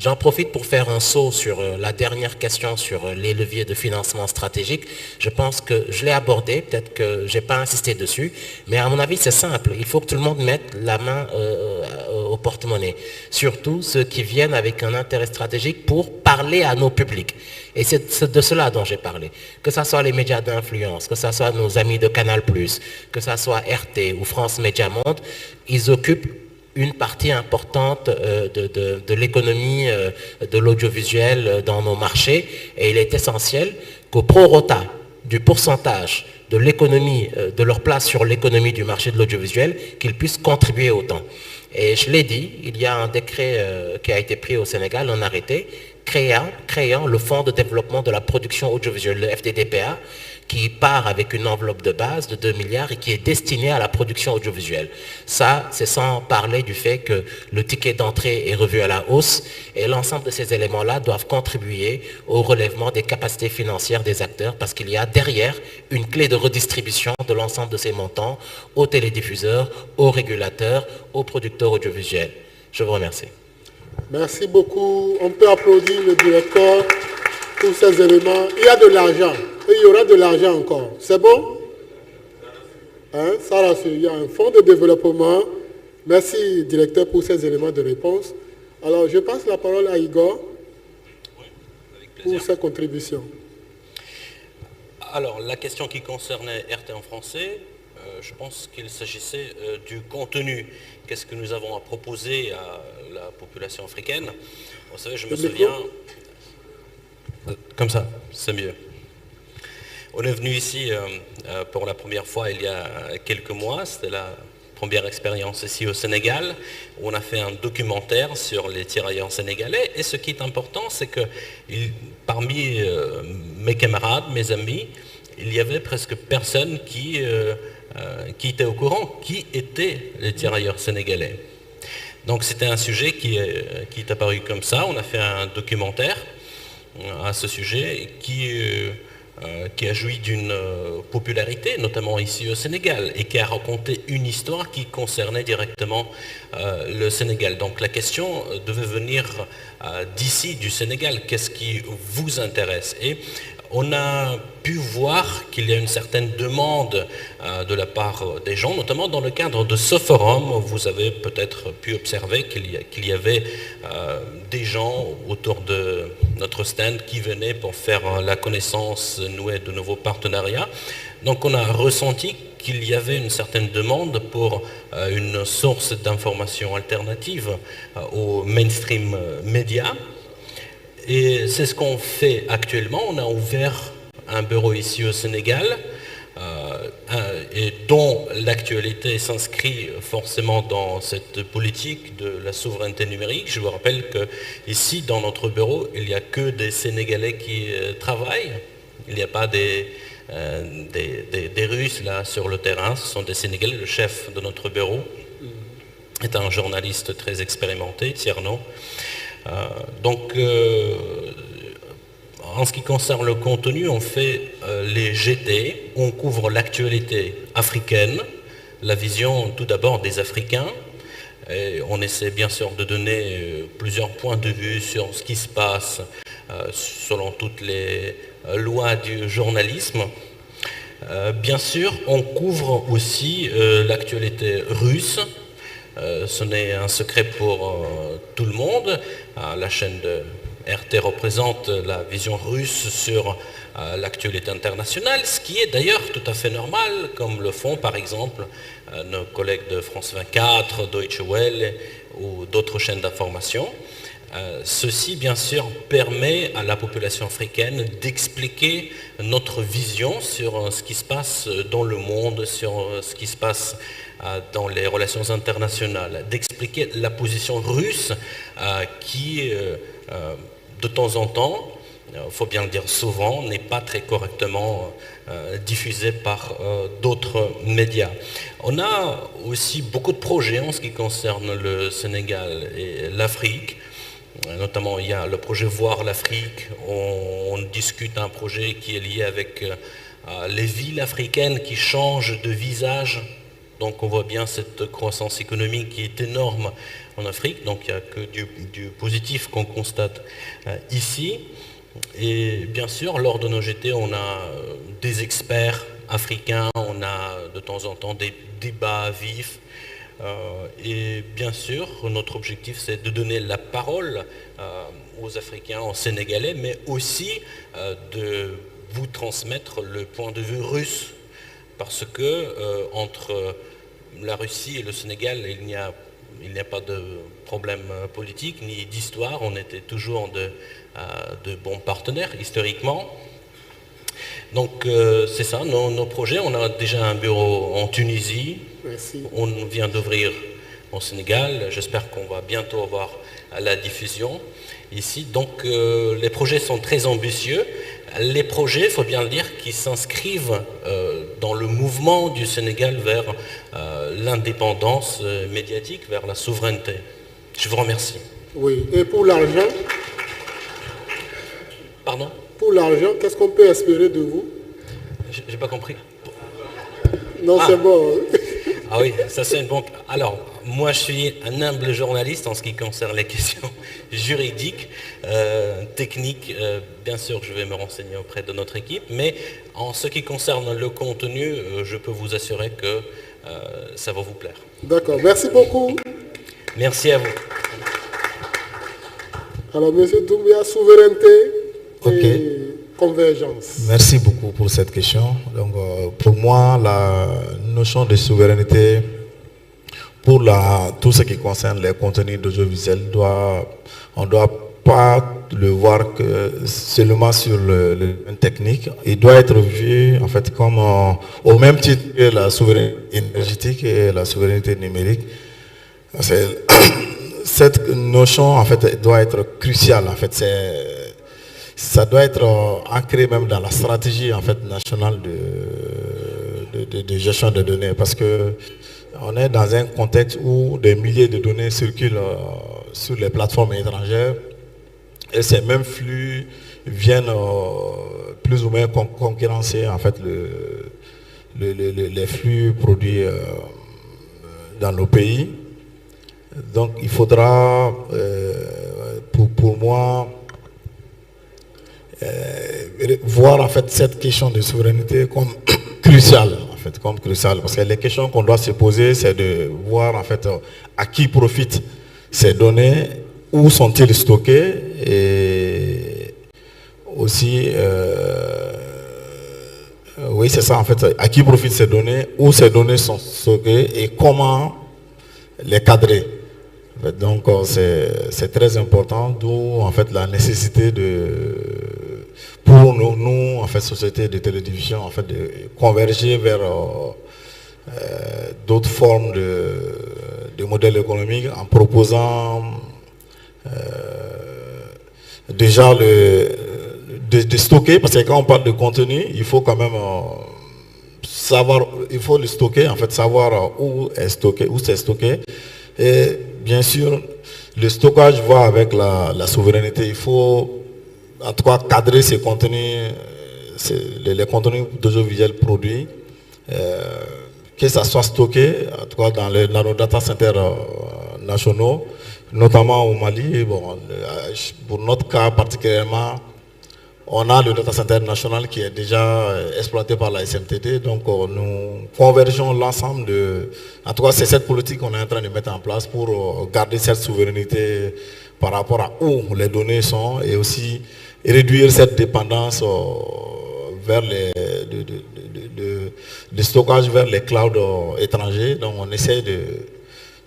J'en profite pour faire un saut sur la dernière question sur les leviers de financement stratégique. Je pense que je l'ai abordé, peut-être que je n'ai pas insisté dessus, mais à mon avis c'est simple. Il faut que tout le monde mette la main au porte-monnaie. Surtout ceux qui viennent avec un intérêt stratégique pour parler à nos publics. Et c'est de cela dont j'ai parlé. Que ce soit les médias d'influence, que ce soit nos amis de Canal+, que ce soit RT ou France Média Monde, ils occupent une partie importante de l'économie de l'audiovisuel dans nos marchés, et il est essentiel qu'au prorata du pourcentage de l'économie, de leur place sur l'économie du marché de l'audiovisuel, qu'ils puissent contribuer autant. Et je l'ai dit, il y a un décret qui a été pris au Sénégal, un arrêté, créant le Fonds de développement de la production audiovisuelle, le FDDPA, qui part avec une enveloppe de base de 2 milliards et qui est destinée à la production audiovisuelle. Ça, c'est sans parler du fait que le ticket d'entrée est revu à la hausse, et l'ensemble de ces éléments-là doivent contribuer au relèvement des capacités financières des acteurs, parce qu'il y a derrière une clé de redistribution de l'ensemble de ces montants aux télédiffuseurs, aux régulateurs, aux producteurs audiovisuels. Je vous remercie.
Merci beaucoup. On peut applaudir le directeur pour ces éléments. Il y a de l'argent. Et il y aura de l'argent encore. C'est bon? Hein? Ça rassure. Il y a un fonds de développement. Merci, directeur, pour ces éléments de réponse. Alors, je passe la parole à Igor pour sa contribution.
Alors, la question qui concernait RT en français, je pense qu'il s'agissait du contenu. Qu'est-ce que nous avons à proposer à la population africaine? Vous savez, je me souviens... Comme ça, c'est mieux. On est venu ici pour la première fois il y a quelques mois. C'était la première expérience ici au Sénégal, où on a fait un documentaire sur les tirailleurs sénégalais. Et ce qui est important, c'est que parmi mes camarades, mes amis, il y avait presque personne qui était au courant qui étaient les tirailleurs sénégalais. Donc c'était un sujet qui est apparu comme ça. On a fait un documentaire à ce sujet qui a joui d'une popularité, notamment ici au Sénégal, et qui a raconté une histoire qui concernait directement le Sénégal. Donc la question devait venir d'ici, du Sénégal. Qu'est-ce qui vous intéresse? Et on a pu voir qu'il y a une certaine demande de la part des gens, notamment dans le cadre de ce forum. Vous avez peut-être pu observer qu'il y avait des gens autour de notre stand qui venaient pour faire la connaissance, nouer de nouveaux partenariats. Donc on a ressenti qu'il y avait une certaine demande pour une source d'information alternative aux mainstream médias. Et c'est ce qu'on fait actuellement. On a ouvert un bureau ici au Sénégal, et dont l'actualité s'inscrit forcément dans cette politique de la souveraineté numérique. Je vous rappelle qu'ici, dans notre bureau, il n'y a que des Sénégalais qui travaillent. Il n'y a pas des Russes là sur le terrain, ce sont des Sénégalais. Le chef de notre bureau est un journaliste très expérimenté, Tierno. Donc, en ce qui concerne le contenu, on fait les GT, on couvre l'actualité africaine, la vision tout d'abord des Africains, et on essaie bien sûr de donner plusieurs points de vue sur ce qui se passe selon toutes les lois du journalisme. Bien sûr, on couvre aussi l'actualité russe. Ce n'est un secret pour tout le monde. La chaîne de RT représente la vision russe sur l'actualité internationale, ce qui est d'ailleurs tout à fait normal, comme le font par exemple nos collègues de France 24, Deutsche Welle ou d'autres chaînes d'information. Ceci, bien sûr, permet à la population africaine d'expliquer notre vision sur ce qui se passe dans le monde, sur ce qui se passe dans les relations internationales, d'expliquer la position russe qui, de temps en temps, il faut bien le dire souvent, n'est pas très correctement diffusée par d'autres médias. On a aussi beaucoup de projets en ce qui concerne le Sénégal et l'Afrique. Notamment, il y a le projet Voir l'Afrique. On discute un projet qui est lié avec les villes africaines qui changent de visage. Donc on voit bien cette croissance économique qui est énorme en Afrique. Donc il n'y a que du positif qu'on constate ici. Et bien sûr, lors de nos GT, on a des experts africains, on a de temps en temps des débats vifs. Et bien sûr, notre objectif, c'est de donner la parole aux Africains, aux Sénégalais, mais aussi de vous transmettre le point de vue russe. Parce que entre la Russie et le Sénégal, il n'y a il n'y a pas de problème politique ni d'histoire. On était toujours de bons partenaires historiquement. Donc c'est ça, nos projets. On a déjà un bureau en Tunisie.
Merci.
On vient d'ouvrir au Sénégal. J'espère qu'on va bientôt avoir la diffusion ici. Donc les projets sont très ambitieux. Les projets, il faut bien le dire, qui s'inscrivent dans le mouvement du Sénégal vers l'indépendance médiatique, vers la souveraineté. Je vous remercie.
Oui, et pour l'argent?
Pardon?
Pour l'argent, qu'est-ce qu'on peut espérer de vous?
J'ai pas compris.
Non, c'est bon.
Ah oui, ça c'est une bonne... Alors, moi je suis un humble journaliste en ce qui concerne les questions juridiques, techniques. Bien sûr, je vais me renseigner auprès de notre équipe, mais en ce qui concerne le contenu, je peux vous assurer que ça va vous plaire.
D'accord, merci beaucoup.
Merci à vous.
Alors, M. Doumbia, souveraineté et convergence.
Merci beaucoup pour cette question. Donc, pour moi, la notion de souveraineté, pour tout ce qui concerne les contenus d'audiovisuel, on ne doit pas le voir que seulement sur le technique. Il doit être vu en fait comme au même titre que la souveraineté énergétique et la souveraineté numérique. Cette notion en fait doit être cruciale. En fait, ça doit être ancré même dans la stratégie en fait nationale de gestion de données, parce que on est dans un contexte où des milliers de données circulent sur les plateformes étrangères et ces mêmes flux viennent plus ou moins concurrencer en fait les flux produits dans nos pays. Donc il faudra pour moi voir en fait cette question de souveraineté comme cruciale, parce que les questions qu'on doit se poser, c'est de voir en fait à qui profitent ces données, où sont-ils stockés, et aussi oui c'est ça en fait, à qui profitent ces données, où ces données sont stockées et comment les cadrer. Donc c'est très important, d'où en fait la nécessité pour nous en fait société de télédivision en fait de converger vers d'autres formes de modèles économiques en proposant déjà de stocker, parce que quand on parle de contenu, il faut quand même savoir, il faut le stocker, en fait savoir où c'est stocké. Et bien sûr, le stockage va avec la souveraineté. Il faut en tout cas cadrer ces contenus, les contenus d'audiovisuel produits, que ça soit stocké, en tout cas dans nos data centers nationaux, notamment au Mali. Bon, pour notre cas particulièrement, on a le data center national qui est déjà exploité par la SMTT, donc nous convergeons l'ensemble en tout cas c'est cette politique qu'on est en train de mettre en place pour garder cette souveraineté par rapport à où les données sont, et aussi réduire cette dépendance vers de stockage vers les clouds étrangers. Donc on essaie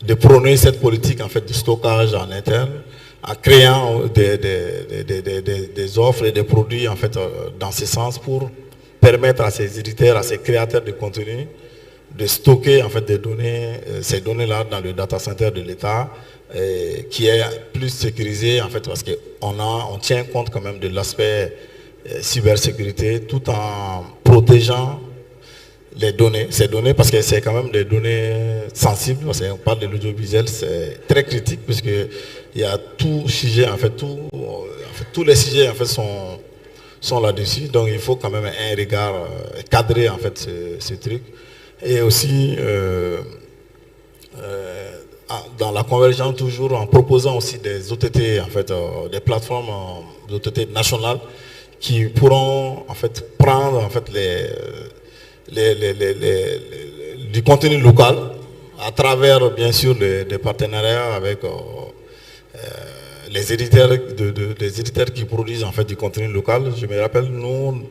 de prôner cette politique en fait de stockage en interne, en créant des offres et des produits en fait dans ce sens, pour permettre à ces éditeurs, à ces créateurs de contenu de stocker en fait des données, ces données-là dans le data center de l'État, qui est plus sécurisé en fait, parce qu'on tient compte quand même de l'aspect cybersécurité, tout en protégeant ces données, parce que c'est quand même des données sensibles, parce qu'on parle de l'audiovisuel, c'est très critique, puisque il y a tout sujet, en fait, tous les sujets en fait sont là-dessus, donc il faut quand même un regard cadré en fait ce truc. Et aussi dans la convergence, toujours en proposant aussi des OTT, en fait, des plateformes d'OTT nationales qui pourront en fait prendre en fait du contenu local à travers bien sûr des partenariats avec les éditeurs qui produisent en fait du contenu local. Je me rappelle, nous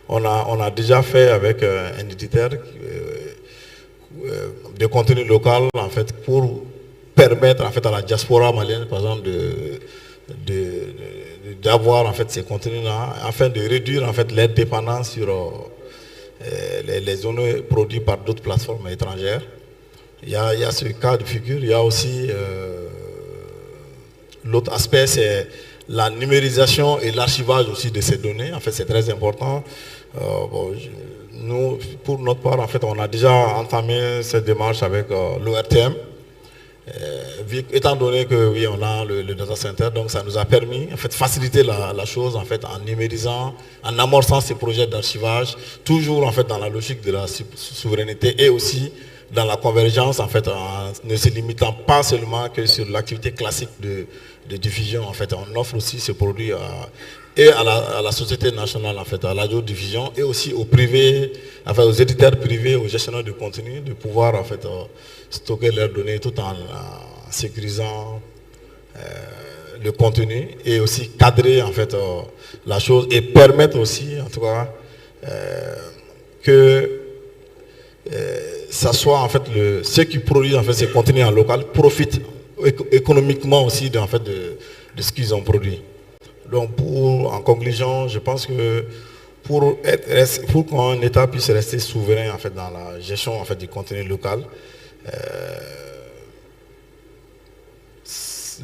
on a déjà fait avec un éditeur de contenu local en fait pour permettre en fait à la diaspora malienne, par exemple, d'avoir en fait ces contenus-là, afin de réduire en fait leur dépendance sur les zones produits par d'autres plateformes étrangères. Il y a ce cas de figure. Il y a aussi l'autre aspect, c'est la numérisation et l'archivage aussi de ces données. En fait, c'est très important. Nous, pour notre part, en fait, on a déjà entamé cette démarche avec l'ORTM. Étant donné que oui, on a le data center, donc ça nous a permis en fait faciliter la chose en fait en numérisant, en amorçant ces projets d'archivage, toujours en fait dans la logique de la souveraineté et aussi dans la convergence en fait, en ne se limitant pas seulement que sur l'activité classique de diffusion. En fait, on offre aussi ce produit à la société nationale, en fait, à la radiodiffusion et aussi aux privés, enfin aux éditeurs privés, aux gestionnaires de contenu, de pouvoir en fait stocker leurs données tout en sécurisant le contenu et aussi cadrer en fait la chose et permettre aussi en tout cas que ça soit en fait ceux qui produisent en fait ces contenus en local profitent économiquement aussi de ce qu'ils ont produit. Donc en conclusion, je pense que pour qu'un État puisse rester souverain en fait, dans la gestion en fait, du contenu local,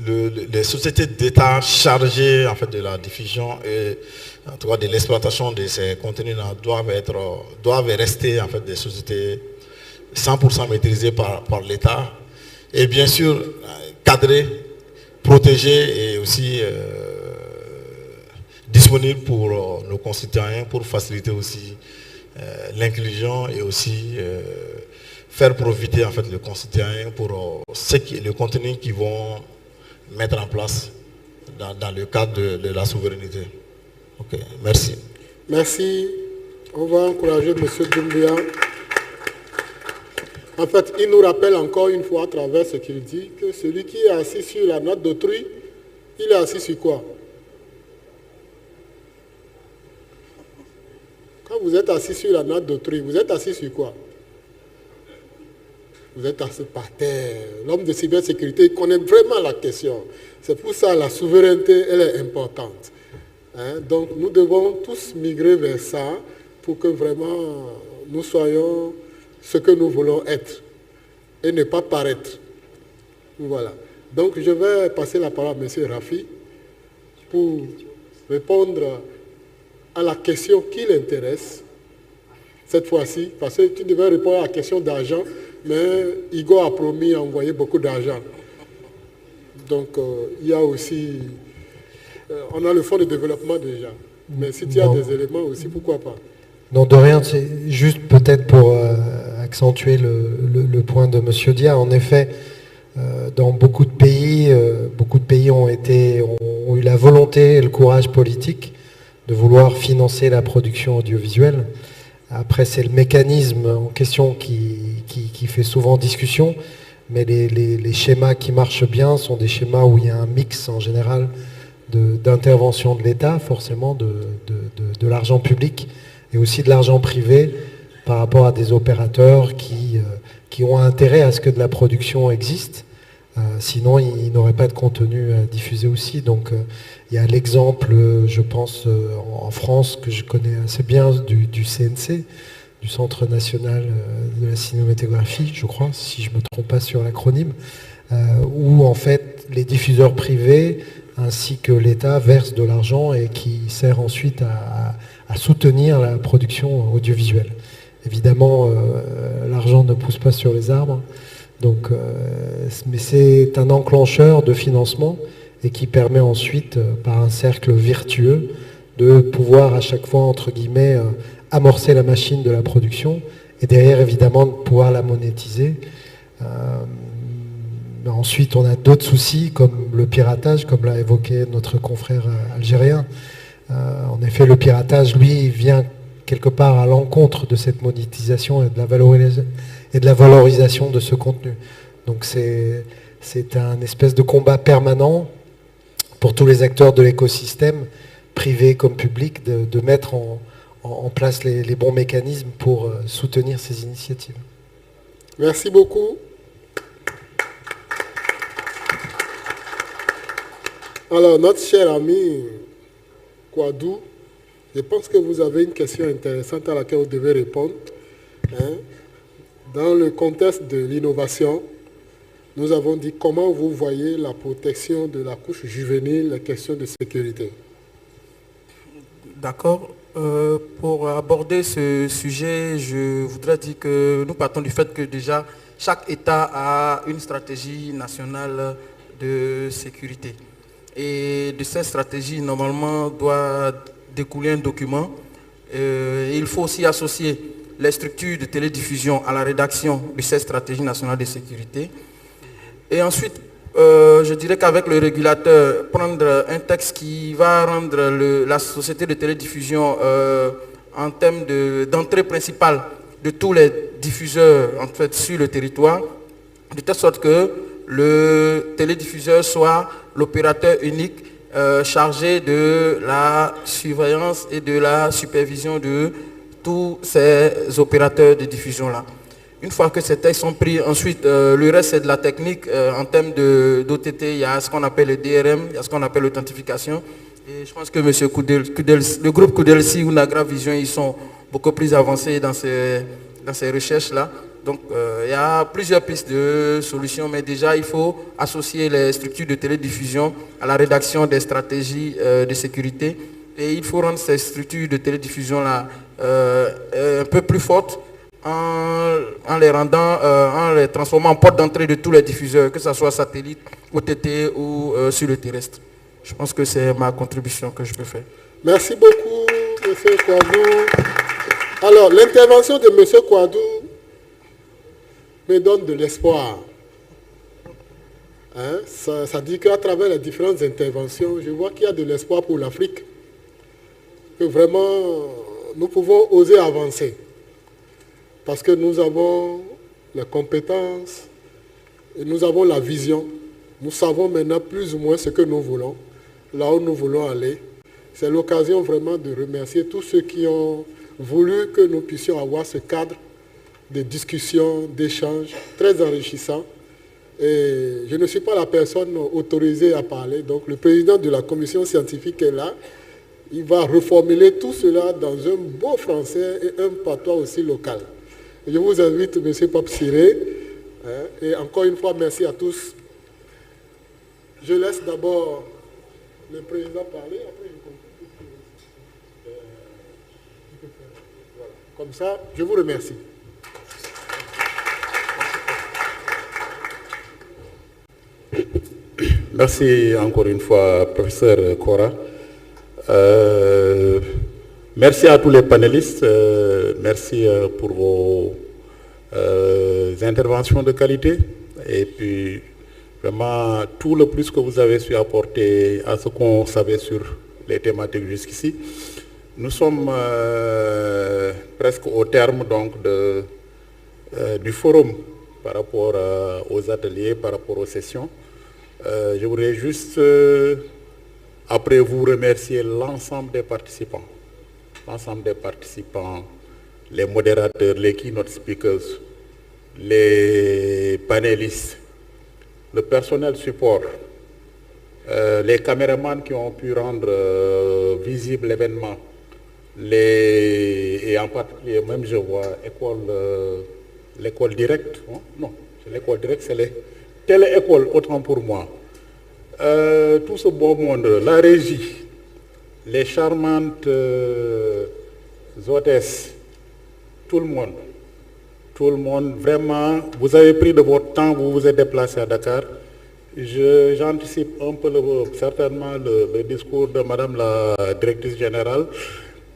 les sociétés d'État chargées en fait, de la diffusion et en tout cas de l'exploitation de ces contenus doivent rester en fait, des sociétés 100% maîtrisées par l'État et bien sûr cadrées, protégées et aussi disponibles pour nos concitoyens pour faciliter aussi l'inclusion et aussi faire profiter en fait le concitoyen pour le contenu qu'ils vont mettre en place dans le cadre de la souveraineté. Ok, merci.
Merci. On va encourager M. Doumbia. En fait, il nous rappelle encore une fois à travers ce qu'il dit que celui qui est assis sur la note d'autrui, il est assis sur quoi? Quand vous êtes assis sur la note d'autrui, vous êtes assis sur quoi? Vous êtes assis par terre. L'homme de cybersécurité connaît vraiment la question. C'est pour ça que la souveraineté, elle est importante. Hein? Donc nous devons tous migrer vers ça pour que vraiment nous soyons ce que nous voulons être et ne pas paraître. Voilà. Donc je vais passer la parole à M. Rafi pour répondre à la question qui l'intéresse cette fois-ci, parce que tu devais répondre à la question d'argent, mais Igor a promis d'envoyer beaucoup d'argent. Donc il y a aussi, on a le fonds de développement déjà, mais si tu as des éléments aussi, pourquoi pas?
Non, de rien, c'est juste peut-être pour accentuer le point de M. Dia. En effet, dans beaucoup de pays ont eu la volonté et le courage politique de vouloir financer la production audiovisuelle. Après, c'est le mécanisme en question qui fait souvent discussion, mais les schémas qui marchent bien sont des schémas où il y a un mix en général d'intervention de l'État, forcément de l'argent public, et aussi de l'argent privé par rapport à des opérateurs qui ont intérêt à ce que de la production existe. Sinon, ils n'auraient pas de contenu à diffuser aussi. Donc, il y a l'exemple, je pense, en France, que je connais assez bien, du CNC, du Centre National de la Cinématographie, je crois, si je ne me trompe pas sur l'acronyme, où, en fait, les diffuseurs privés ainsi que l'État versent de l'argent et qui sert ensuite à soutenir la production audiovisuelle. Évidemment, l'argent ne pousse pas sur les arbres, donc, mais c'est un enclencheur de financement et qui permet ensuite, par un cercle vertueux, de pouvoir à chaque fois, entre guillemets, amorcer la machine de la production et derrière, évidemment, de pouvoir la monétiser. Ensuite, on a d'autres soucis comme le piratage, comme l'a évoqué notre confrère algérien. En effet, le piratage, lui, vient quelque part à l'encontre de cette monétisation et de la valorisation de ce contenu. Donc c'est un espèce de combat permanent pour tous les acteurs de l'écosystème, privés comme publics, de mettre en place les bons mécanismes pour soutenir ces initiatives.
Merci beaucoup. Alors, notre cher ami Kouadou, je pense que vous avez une question intéressante à laquelle vous devez répondre. Dans le contexte de l'innovation, nous avons dit comment vous voyez la protection de la couche juvénile, les questions de sécurité.
D'accord. Pour aborder ce sujet, je voudrais dire que nous partons du fait que déjà chaque État a une stratégie nationale de sécurité. Et de cette stratégie, normalement, doit découler un document. Il faut aussi associer les structures de télédiffusion à la rédaction de cette stratégie nationale de sécurité. Et ensuite, je dirais qu'avec le régulateur, prendre un texte qui va rendre la société de télédiffusion en termes d'entrée principale de tous les diffuseurs en fait, sur le territoire, de telle sorte que le télédiffuseur soit l'opérateur unique chargé de la surveillance et de la supervision de tous ces opérateurs de diffusion-là. Une fois que ces textes sont pris, ensuite, le reste, c'est de la technique. En termes d'OTT, il y a ce qu'on appelle le DRM, il y a ce qu'on appelle l'authentification. Et je pense que le groupe Kudelsi ou Nagra Vision, ils sont beaucoup plus avancés dans ces recherches-là. Donc, il y a plusieurs pistes de solutions, mais déjà, il faut associer les structures de télédiffusion à la rédaction des stratégies de sécurité. Et il faut rendre ces structures de télédiffusion-là un peu plus fortes, en les transformant en porte d'entrée de tous les diffuseurs, que ce soit satellite, OTT ou sur le terrestre. Je pense que c'est ma contribution que je peux faire.
Merci beaucoup, M. Kouadou. Alors, l'intervention de M. Kouadou me donne de l'espoir. Ça dit qu'à travers les différentes interventions, je vois qu'il y a de l'espoir pour l'Afrique. Que vraiment, nous pouvons oser avancer. Parce que nous avons les compétences et nous avons la vision. Nous savons maintenant plus ou moins ce que nous voulons, là où nous voulons aller. C'est l'occasion vraiment de remercier tous ceux qui ont voulu que nous puissions avoir ce cadre de discussion, d'échange très enrichissant. Et je ne suis pas la personne autorisée à parler, donc le président de la commission scientifique est là. Il va reformuler tout cela dans un beau français et un patois aussi local. Je vous invite, M. Pape Siré, et encore une fois, merci à tous. Je laisse d'abord le président parler, après je conclue. Voilà. Comme ça, je vous remercie.
Merci encore une fois, professeur Kora. Merci à tous les panélistes, merci pour vos interventions de qualité et puis vraiment tout le plus que vous avez su apporter à ce qu'on savait sur les thématiques jusqu'ici. Nous sommes presque au terme donc du forum par rapport aux ateliers, par rapport aux sessions. Je voudrais juste après vous remercier l'ensemble des participants. Les modérateurs, les keynote speakers, les panélistes, le personnel support, les caméramans qui ont pu rendre visible l'événement, et en particulier, même je vois l'école directe, non, c'est l'école directe, c'est les télé-écoles, autant pour moi. Tout ce beau monde, la régie, les charmantes hôtesses, tout le monde, vraiment, vous avez pris de votre temps, vous vous êtes déplacé à Dakar. J'anticipe un peu certainement le discours de Madame la directrice générale,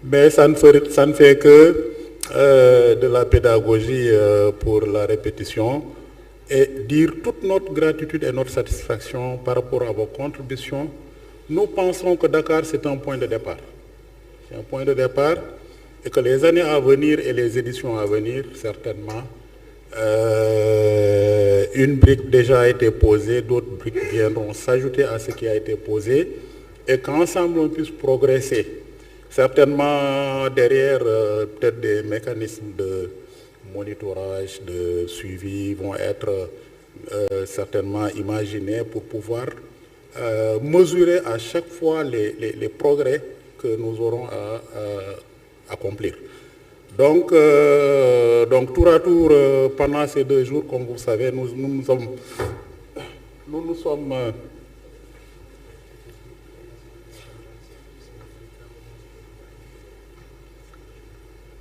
mais ça ne fait que de la pédagogie pour la répétition et dire toute notre gratitude et notre satisfaction par rapport à vos contributions. Nous pensons que Dakar, c'est un point de départ. C'est un point de départ et que les années à venir et les éditions à venir, certainement, une brique déjà a été posée, d'autres briques viendront s'ajouter à ce qui a été posé et qu'ensemble on puisse progresser. Certainement derrière, peut-être des mécanismes de monitorage, de suivi vont être certainement imaginés pour pouvoir mesurer à chaque fois les progrès que nous aurons à accomplir. Donc, tour à tour, pendant ces 2 jours, comme vous savez, nous sommes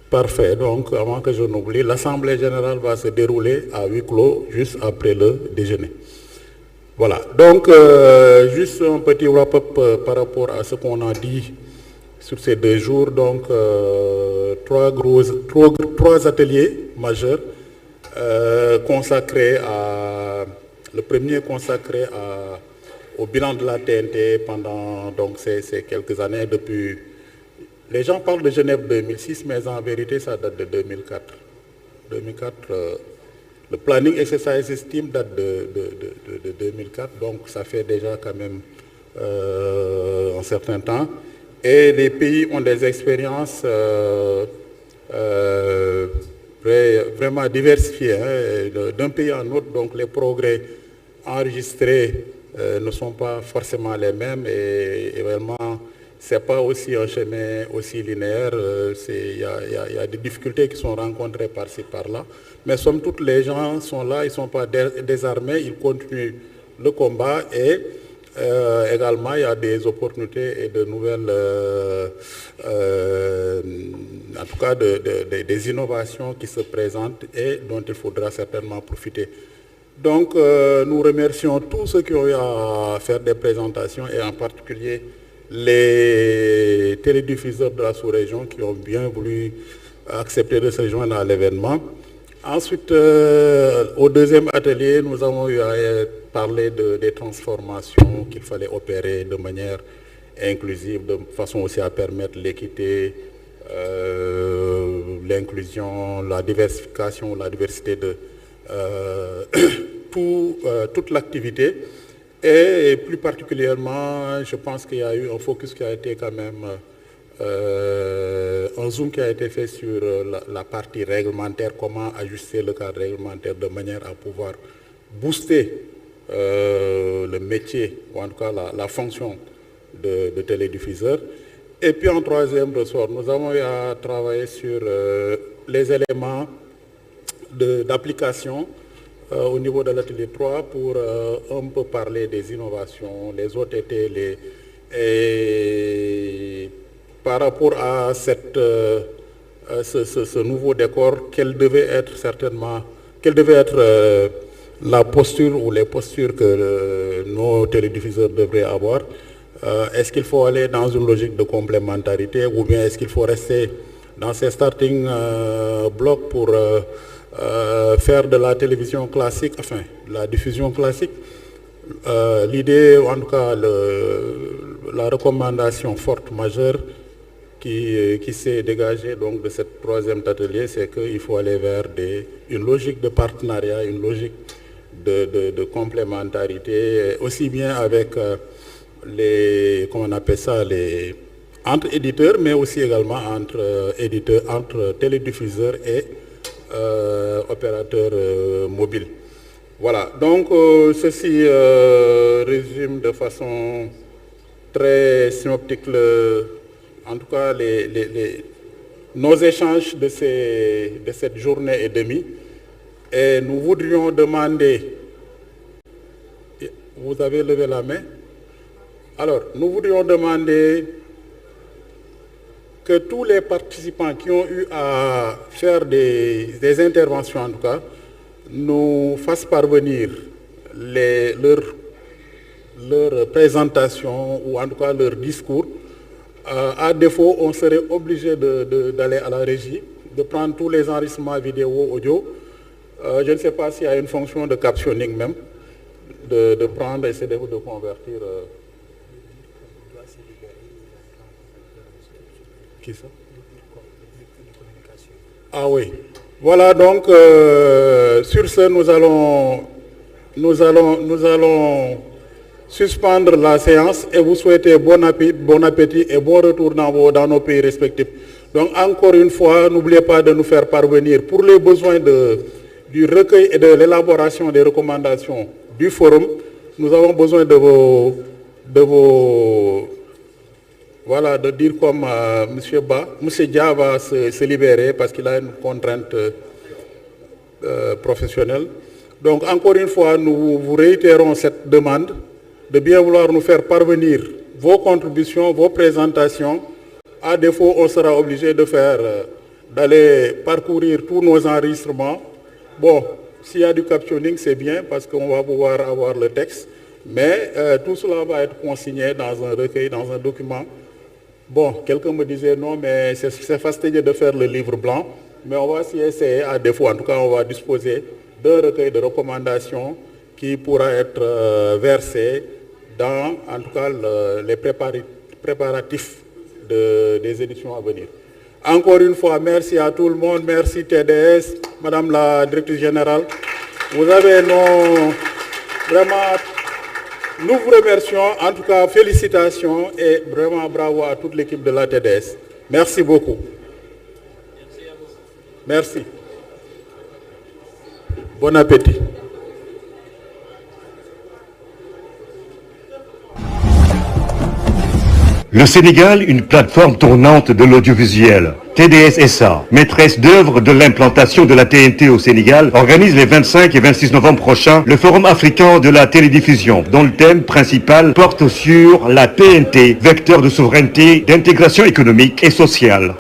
parfait. Donc, avant que je n'oublie, l'Assemblée générale va se dérouler à huis clos juste après le déjeuner. Voilà. Donc, juste un petit wrap-up par rapport à ce qu'on a dit sur ces 2 jours. Donc, 3 ateliers majeurs consacrés à... Le premier consacré au bilan de la TNT pendant donc, ces quelques années depuis... Les gens parlent de Genève 2006, mais en vérité, ça date de 2004. 2004, le planning exercise team date de 2004, donc ça fait déjà quand même un certain temps. Et les pays ont des expériences vraiment diversifiées, hein, d'un pays à un autre, donc les progrès enregistrés ne sont pas forcément les mêmes et également, ce n'est pas aussi un chemin aussi linéaire, il y a des difficultés qui sont rencontrées par-ci, par-là. Mais somme toute, les gens sont là, ils ne sont pas désarmés, ils continuent le combat et également, il y a des opportunités et de nouvelles, en tout cas des innovations qui se présentent et dont il faudra certainement profiter. Donc, nous remercions tous ceux qui ont eu à faire des présentations et en particulier les télédiffuseurs de la sous-région qui ont bien voulu accepter de se joindre à l'événement. Ensuite, au deuxième atelier, nous avons eu à parler des transformations qu'il fallait opérer de manière inclusive, de façon aussi à permettre l'équité, l'inclusion, la diversification, la diversité de toute l'activité. Et plus particulièrement, je pense qu'il y a eu un focus qui a été quand même, un zoom qui a été fait sur la partie réglementaire, comment ajuster le cadre réglementaire de manière à pouvoir booster le métier, ou en tout cas la fonction de télédiffuseur. Et puis en troisième ressort, nous avons eu à travailler sur les éléments d'application au niveau de l'atelier 3 pour un peu parler des innovations. Les autres étaient et par rapport à ce nouveau décor, quelle devait être la posture ou les postures que nos télédiffuseurs devraient avoir. Est-ce qu'il faut aller dans une logique de complémentarité ou bien est-ce qu'il faut rester dans ces starting blocks pour faire de la télévision classique, enfin, la diffusion classique. L'idée, en tout cas, la recommandation forte, majeure, qui s'est dégagée donc, de ce troisième atelier, c'est qu'il faut aller vers une logique de partenariat, une logique de complémentarité, aussi bien avec entre éditeurs, mais aussi également entre télédiffuseurs et opérateurs mobiles. Voilà, donc ceci résume de façon très synoptique, en tout cas nos échanges de cette journée et demie. Et nous voudrions demander, vous avez levé la main, alors nous voudrions demander que tous les participants qui ont eu à faire des interventions, en tout cas, nous fassent parvenir leur présentation ou en tout cas leur discours. À défaut, on serait obligé d'aller à la régie, de prendre tous les enregistrements vidéo, audio. Je ne sais pas s'il y a une fonction de captioning même, de prendre et essayer de convertir. Qui ça? Ah oui. Voilà, donc sur ce, nous allons suspendre la séance et vous souhaiter bon appétit et bon retour dans nos pays respectifs. Donc encore une fois, n'oubliez pas de nous faire parvenir pour les besoins du recueil et de l'élaboration des recommandations du forum. Nous avons besoin de vos de dire comme M. Dia va se libérer parce qu'il a une contrainte professionnelle. Donc encore une fois, nous vous réitérons cette demande de bien vouloir nous faire parvenir vos contributions, vos présentations. À défaut, on sera obligé d'aller parcourir tous nos enregistrements. Bon, s'il y a du captioning, c'est bien parce qu'on va pouvoir avoir le texte. Mais tout cela va être consigné dans un recueil, dans un document. Bon, quelqu'un me disait non, mais c'est fastidieux de faire le livre blanc. Mais on va s'y essayer. À défaut, en tout cas, on va disposer d'un recueil de recommandations qui pourra être versé dans, en tout cas, les préparatifs des éditions à venir. Encore une fois, merci à tout le monde. Merci TDS, Madame la Directrice Générale. Vous avez vraiment... Nous vous remercions, en tout cas félicitations et vraiment bravo à toute l'équipe de la TDS. Merci beaucoup. Merci. Bon appétit.
Le Sénégal, une plateforme tournante de l'audiovisuel. TDS SA, maîtresse d'œuvre de l'implantation de la TNT au Sénégal, organise les 25 et 26 novembre prochains le Forum africain de la télédiffusion, dont le thème principal porte sur la TNT, vecteur de souveraineté, d'intégration économique et sociale.